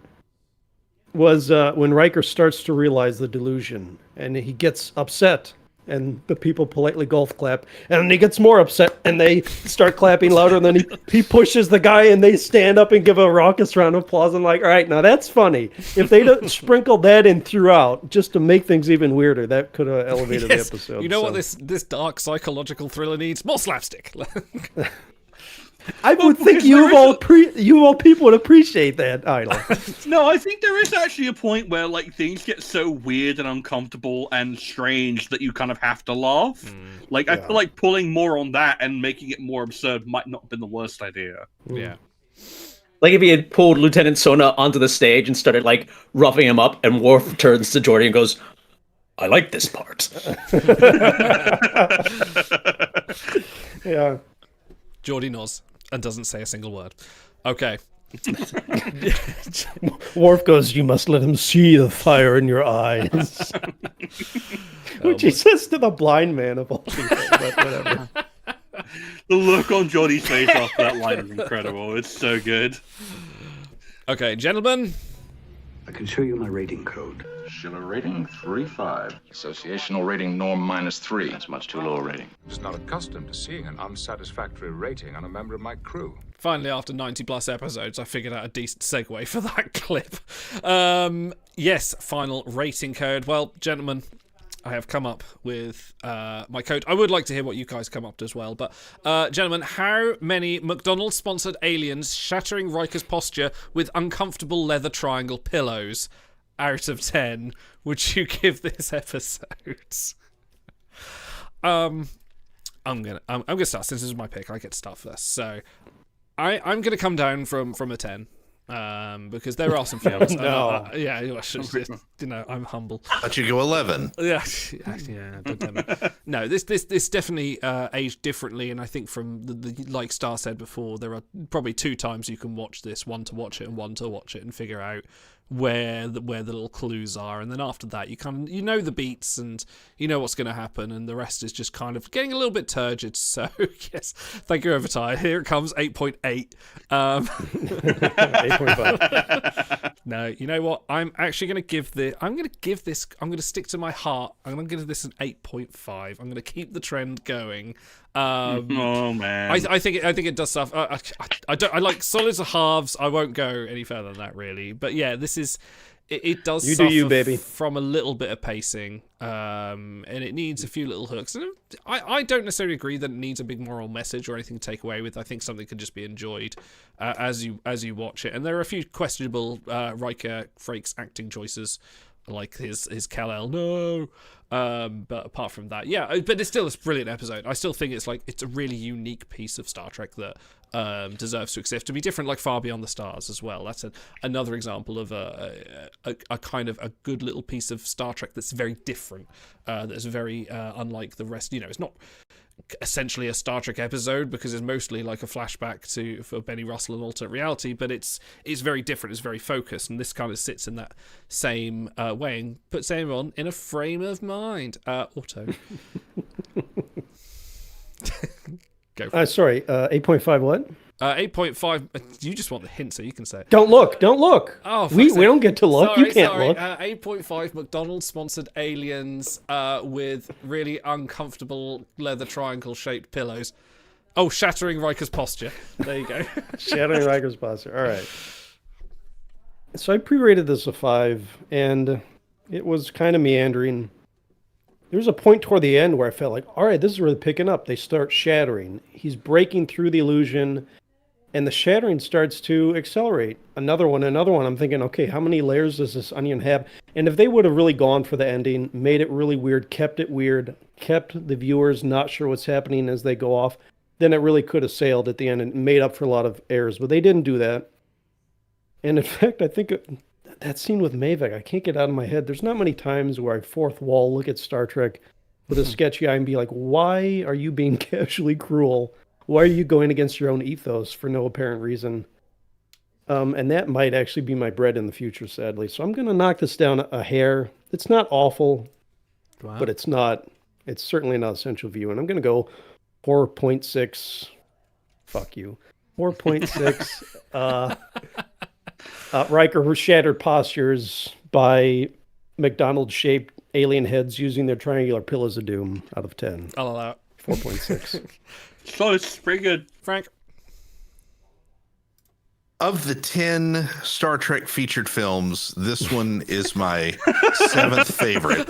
was when Riker starts to realize the delusion, and he gets upset, and the people politely golf clap, and then he gets more upset, and they start clapping louder, and then he pushes the guy, and they stand up and give a raucous round of applause. I'm like, all right, now that's funny. If they sprinkled that in throughout, just to make things even weirder, that could have elevated the episode. You know what this dark psychological thriller needs? More slapstick. I would think you all people would appreciate that, Idol. No, I think there is actually a point where like things get so weird and uncomfortable and strange that you kind of have to laugh. Like I feel like pulling more on that and making it more absurd might not have been the worst idea. Yeah. Like if he had pulled Lieutenant Sona onto the stage and started like roughing him up, and Worf turns to Geordi and goes, "I like this part." Yeah. Geordi nods and doesn't say a single word. Okay. Worf goes, "You must let him see the fire in your eyes," which he says to the blind man of all people. But whatever. The look on Geordi's face after that line is incredible. It's so good. Okay, gentlemen. I can show you my rating code. Schiller rating 3.5. Associational rating norm -3. That's much too low a rating. I'm just not accustomed to seeing an unsatisfactory rating on a member of my crew. Finally, after 90 plus episodes, I figured out a decent segue for that clip. Yes, final rating code. Well, gentlemen, I have come up with my code. I would like to hear what you guys come up with as well. But, gentlemen, how many McDonald's-sponsored aliens shattering Riker's posture with uncomfortable leather triangle pillows out of 10 would you give this episode? I'm gonna start since this is my pick. I get to start first. So I'm gonna come down from a 10. Because there are some films. No. I'm humble. Let you go 11. Yeah. Don't tell me. No, this definitely aged differently, and I think from the like Star said before, there are probably 2 times you can watch this: one to watch it and one to watch it and figure out where the little clues are, and then after that you know the beats and you know what's going to happen, and the rest is just kind of getting a little bit turgid. So yes, thank you, Overtime. Here it comes, 8.8. 8.5. No, you know what? I'm actually going to give this. I'm going to stick to my heart. I'm going to give this an 8.5. I'm going to keep the trend going. Oh man, I think it does stuff. I like solids or halves. I won't go any further than that really. But yeah, this is. It does you suffer do you, baby. From a little bit of pacing, and it needs a few little hooks. And I don't necessarily agree that it needs a big moral message or anything to take away with. I think something can just be enjoyed as you watch it. And there are a few questionable Riker Frakes acting choices, like his Kal-El, no. But apart from that, yeah. But it's still a brilliant episode. I still think it's a really unique piece of Star Trek that deserves to exist, to be different, like Far Beyond the Stars as well. That's another example of a kind of a good little piece of Star Trek that's very different. That's very unlike the rest. You know, it's not essentially a Star Trek episode because it's mostly like a flashback for Benny Russell and alternate reality, but it's very different. It's very focused, and this kind of sits in that same way and puts everyone in a frame of mind. Otto. Go for it. Sorry, 8.5 what? 8.5. You just want the hint, so you can say it. Don't look. Oh, we don't get to look. Sorry, you can't look. 8.5 McDonald's-sponsored aliens with really uncomfortable leather triangle-shaped pillows. Oh, shattering Riker's posture. There you go. Shattering Riker's posture. All right. So I pre-rated this a 5, and it was kind of meandering. There was a point toward the end where I felt like, all right, this is really picking up. They start shattering. He's breaking through the illusion, and the shattering starts to accelerate. Another one. I'm thinking, okay, how many layers does this onion have? And if they would have really gone for the ending, made it really weird, kept the viewers not sure what's happening as they go off, then it really could have sailed at the end and made up for a lot of errors. But they didn't do that. And in fact, I think that scene with Mavic, I can't get out of my head. There's not many times where I fourth wall look at Star Trek with a sketchy eye and be like, why are you being casually cruel? Why are you going against your own ethos for no apparent reason? And that might actually be my bread in the future, sadly. So I'm going to knock this down a hair. It's not awful, but it's certainly not essential view. And I'm going to go 4.6. Fuck you. 4.6. Riker shattered postures by McDonald's-shaped alien heads using their triangular pillows of doom out of 10. I'll allow it. 4.6. So it's pretty good. Frank? Of the 10 Star Trek featured films, this one is my 7th favorite.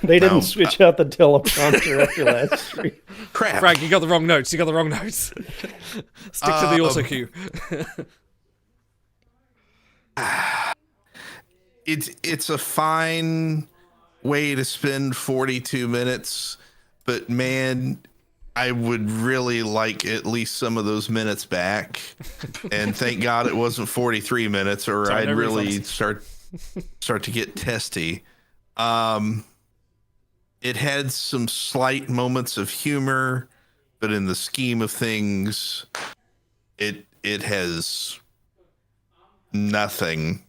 They didn't switch out the teleprompter after last stream. Crap. Frank, you got the wrong notes. Stick to the auto cue. It's a fine way to spend 42 minutes, but man, I would really like at least some of those minutes back. And thank God it wasn't 43 minutes, or I'd really start to get testy. It had some slight moments of humor, but in the scheme of things, it has nothing.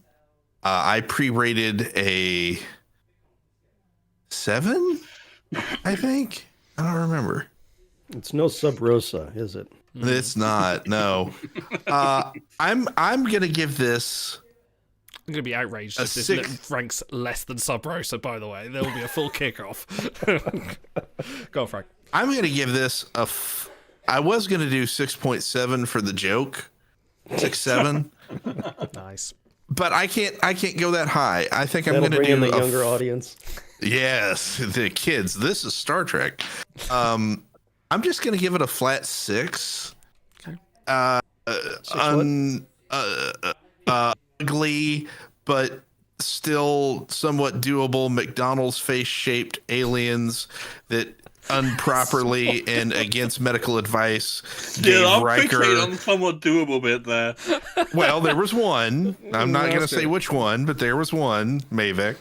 I pre-rated a 7, I think. I don't remember. It's no Sub Rosa, is it? It's not. No. I'm gonna give this. I'm going to be outraged if this ranks less than Sub Rosa, by the way. There will be a full kickoff. Go on, Frank. I'm going to give this I was going to do 6.7 for the joke. 6.7. Nice. But I can't go that high. I think I'm going to do in the younger audience. Yes, the kids. This is Star Trek. I'm just going to give it a flat 6. Okay. Ugly, but still somewhat doable McDonald's face-shaped aliens that improperly and against medical advice gave Riker. I'm somewhat doable bit there. Well, there was one. I'm not going to say which one, but there was one, Mavek.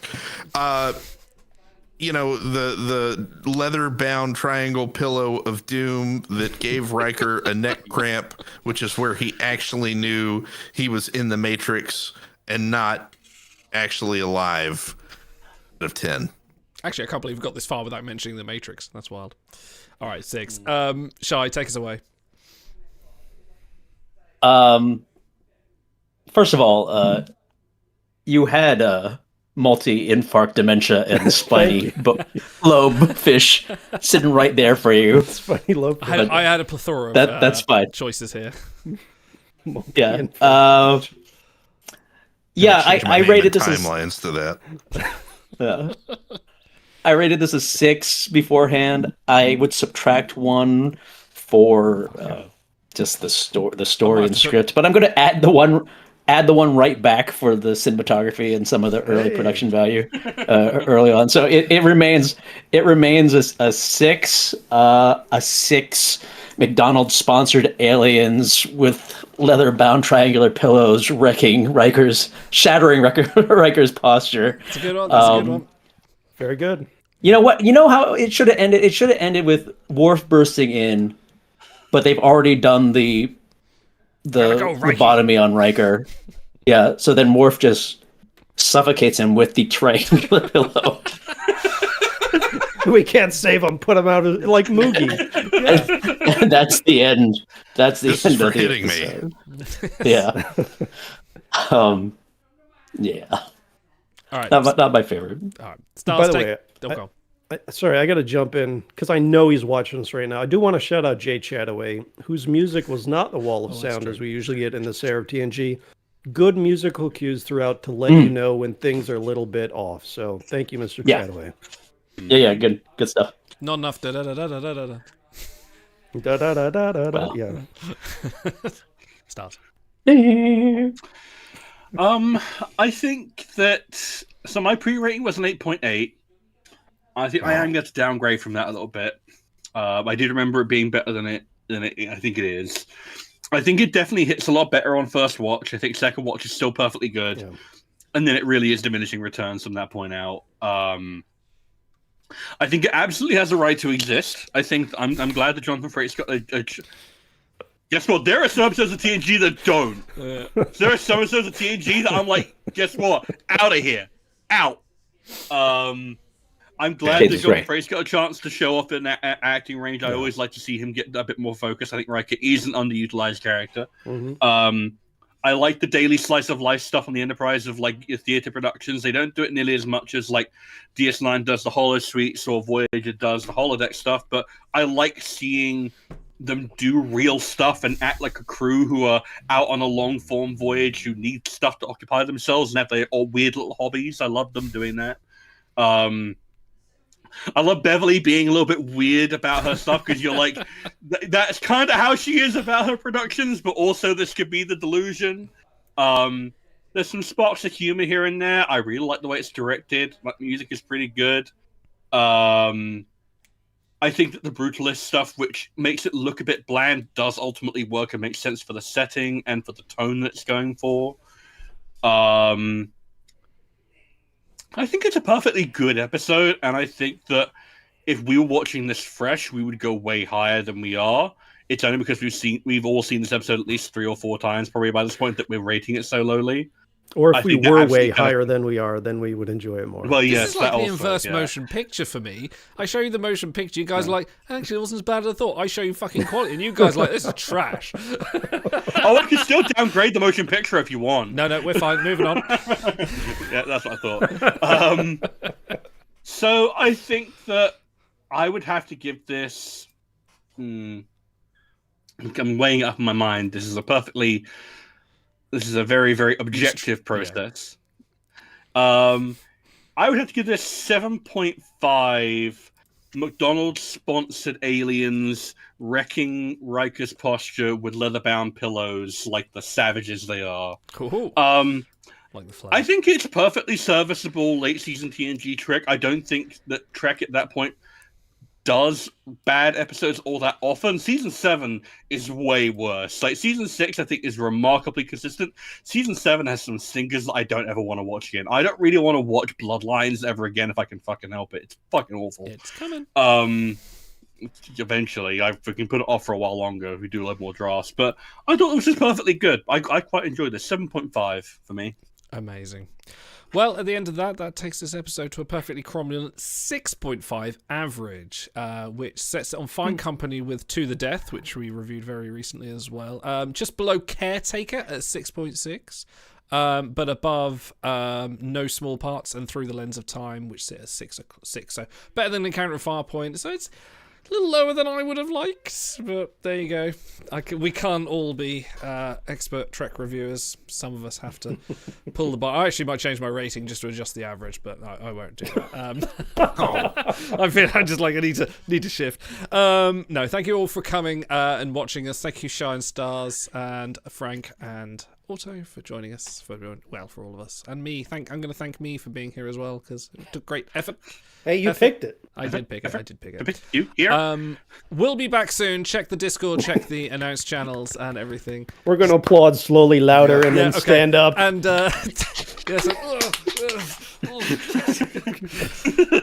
The leather-bound triangle pillow of doom that gave Riker a neck cramp, which is where he actually knew he was in the Matrix and not actually alive. Out of 10. Actually, I can't believe we got this far without mentioning the Matrix. That's wild. All right, 6. Shai, take us away. First of all, you had multi-infarct dementia and spiny lobe fish sitting right there for you. Spiny lobe. I had a plethora of that's fine. choices here. Yeah. I rated this timelines to that. Yeah. I rated this as 6 beforehand. I would subtract 1 for just the story and script, but I'm going to add the one right back for the cinematography and some of the early production value early on. So it remains a 6. A 6 McDonald's sponsored aliens with leather bound triangular pillows shattering Riker's posture. It's a good one. That's a good one. Very good. You know what? You know how it should have ended? It should have ended with Worf bursting in, but they've already done the lobotomy on Riker. Yeah, so then Worf just suffocates him with the triangular pillow. We can't save him. Put him out like Moogie. Yeah. And that's the end. That's the end of the hitting episode. Me. Yeah. Yeah. All right. Not my favorite. All right. By the way, sorry, I got to jump in because I know he's watching us right now. I do want to shout out Jay Chataway, whose music was not the wall of sound as we usually get in this era of TNG. Good musical cues throughout to let you know when things are a little bit off. So thank you, Mr. Chataway. Yeah, good stuff. Not enough. Da da da da da da da. Da da da da da da. Yeah. Stars. I think that my pre-rating was an 8.8. I think I am going to downgrade from that a little bit. I did remember it being better than it I think it is. I think it definitely hits a lot better on first watch. I think second watch is still perfectly good, and then it really is diminishing returns from that point out. I think it absolutely has a right to exist. I think I'm glad that Jonathan Frakes got a guess what? There are some episodes of TNG that don't. There are some episodes of TNG that I'm like, guess what? Out of here. Out. I'm glad that Jonathan Frakes got a chance to show off in that acting range. I always like to see him get a bit more focus. I think Riker is an underutilized character. I like the daily slice of life stuff on the Enterprise of like theater productions. They don't do it nearly as much as like DS9 does the Holosuites or Voyager does the holodeck stuff, but I like seeing them do real stuff and act like a crew who are out on a long form voyage who need stuff to occupy themselves and have their all weird little hobbies. I love them doing that. I love Beverly being a little bit weird about her stuff because you're like, that's kind of how she is about her productions, but also this could be the delusion. There's some sparks of humor here and there. I really like the way it's directed. Like, music is pretty good. I think that the brutalist stuff, which makes it look a bit bland, does ultimately work and makes sense for the setting and for the tone that it's going for. I think it's a perfectly good episode, and I think that if we were watching this fresh, we would go way higher than we are. It's only because we've all seen this episode at least 3 or 4 times, probably by this point, that we're rating it so lowly. Or if we were way higher than we are, then we would enjoy it more. Well, yes, this is like the inverse motion picture for me. I show you the motion picture, you guys are like, actually, it wasn't as bad as I thought. I show you fucking quality, and you guys are like, this is trash. Oh, I can still downgrade the motion picture if you want. No, we're fine. Moving on. Yeah, that's what I thought. So I think that I would have to give this... I'm weighing it up in my mind. This is a very, very objective process. I would have to give this 7.5 McDonald's-sponsored aliens wrecking Riker's posture with leather-bound pillows like the savages they are. Cool. Like the flag. I think it's perfectly serviceable late-season TNG Trek. I don't think that Trek at that point does bad episodes all that often. Season 7 is way worse. Like, Season 6, I think, is remarkably consistent. Season 7 has some stingers that I don't ever want to watch again. I don't really want to watch Bloodlines ever again if I can fucking help it. It's fucking awful. It's coming. Eventually. I can put it off for a while longer if we do a lot more drafts. But I thought this was perfectly good. I quite enjoyed this. 7.5 for me. Amazing. Well, at the end of that takes this episode to a perfectly cromulent 6.5 average, which sets it on fine company with To the Death, which we reviewed very recently as well. Just below Caretaker at 6.6, but above No Small Parts and Through the Lens of Time, which sit at 6. So better than Encounter at Farpoint. So it's a little lower than I would have liked, but there you go. We can't all be expert Trek reviewers. Some of us have to pull the bar. I actually might change my rating just to adjust the average, but I won't do that. I feel I need to shift. No, thank you all for coming and watching us. Thank you, Shine Stars and Frank and Otto for joining us. For all of us, and me. I'm going to thank me for being here as well because it took great effort. Hey, you picked it. I did pick it. You here? We'll be back soon. Check the Discord, check the announced channels and everything. We're going to applaud slowly, louder, and then stand up. And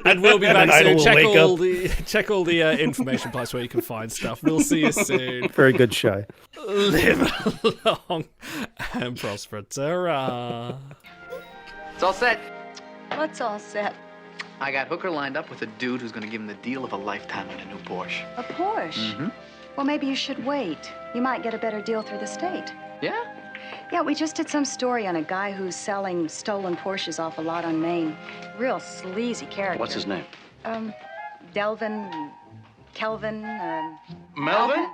and we'll be back soon. Check all the information place where you can find stuff. We'll see you soon. Very good, Shy. Live long and prosper. Ta-ra. It's all set. What's all set? I got Hooker lined up with a dude who's going to give him the deal of a lifetime in a new Porsche. A Porsche? Mm-hmm. Well, maybe you should wait. You might get a better deal through the state. Yeah? Yeah, we just did some story on a guy who's selling stolen Porsches off a lot on Main. Real sleazy character. What's his name? Delvin, Kelvin, Melvin?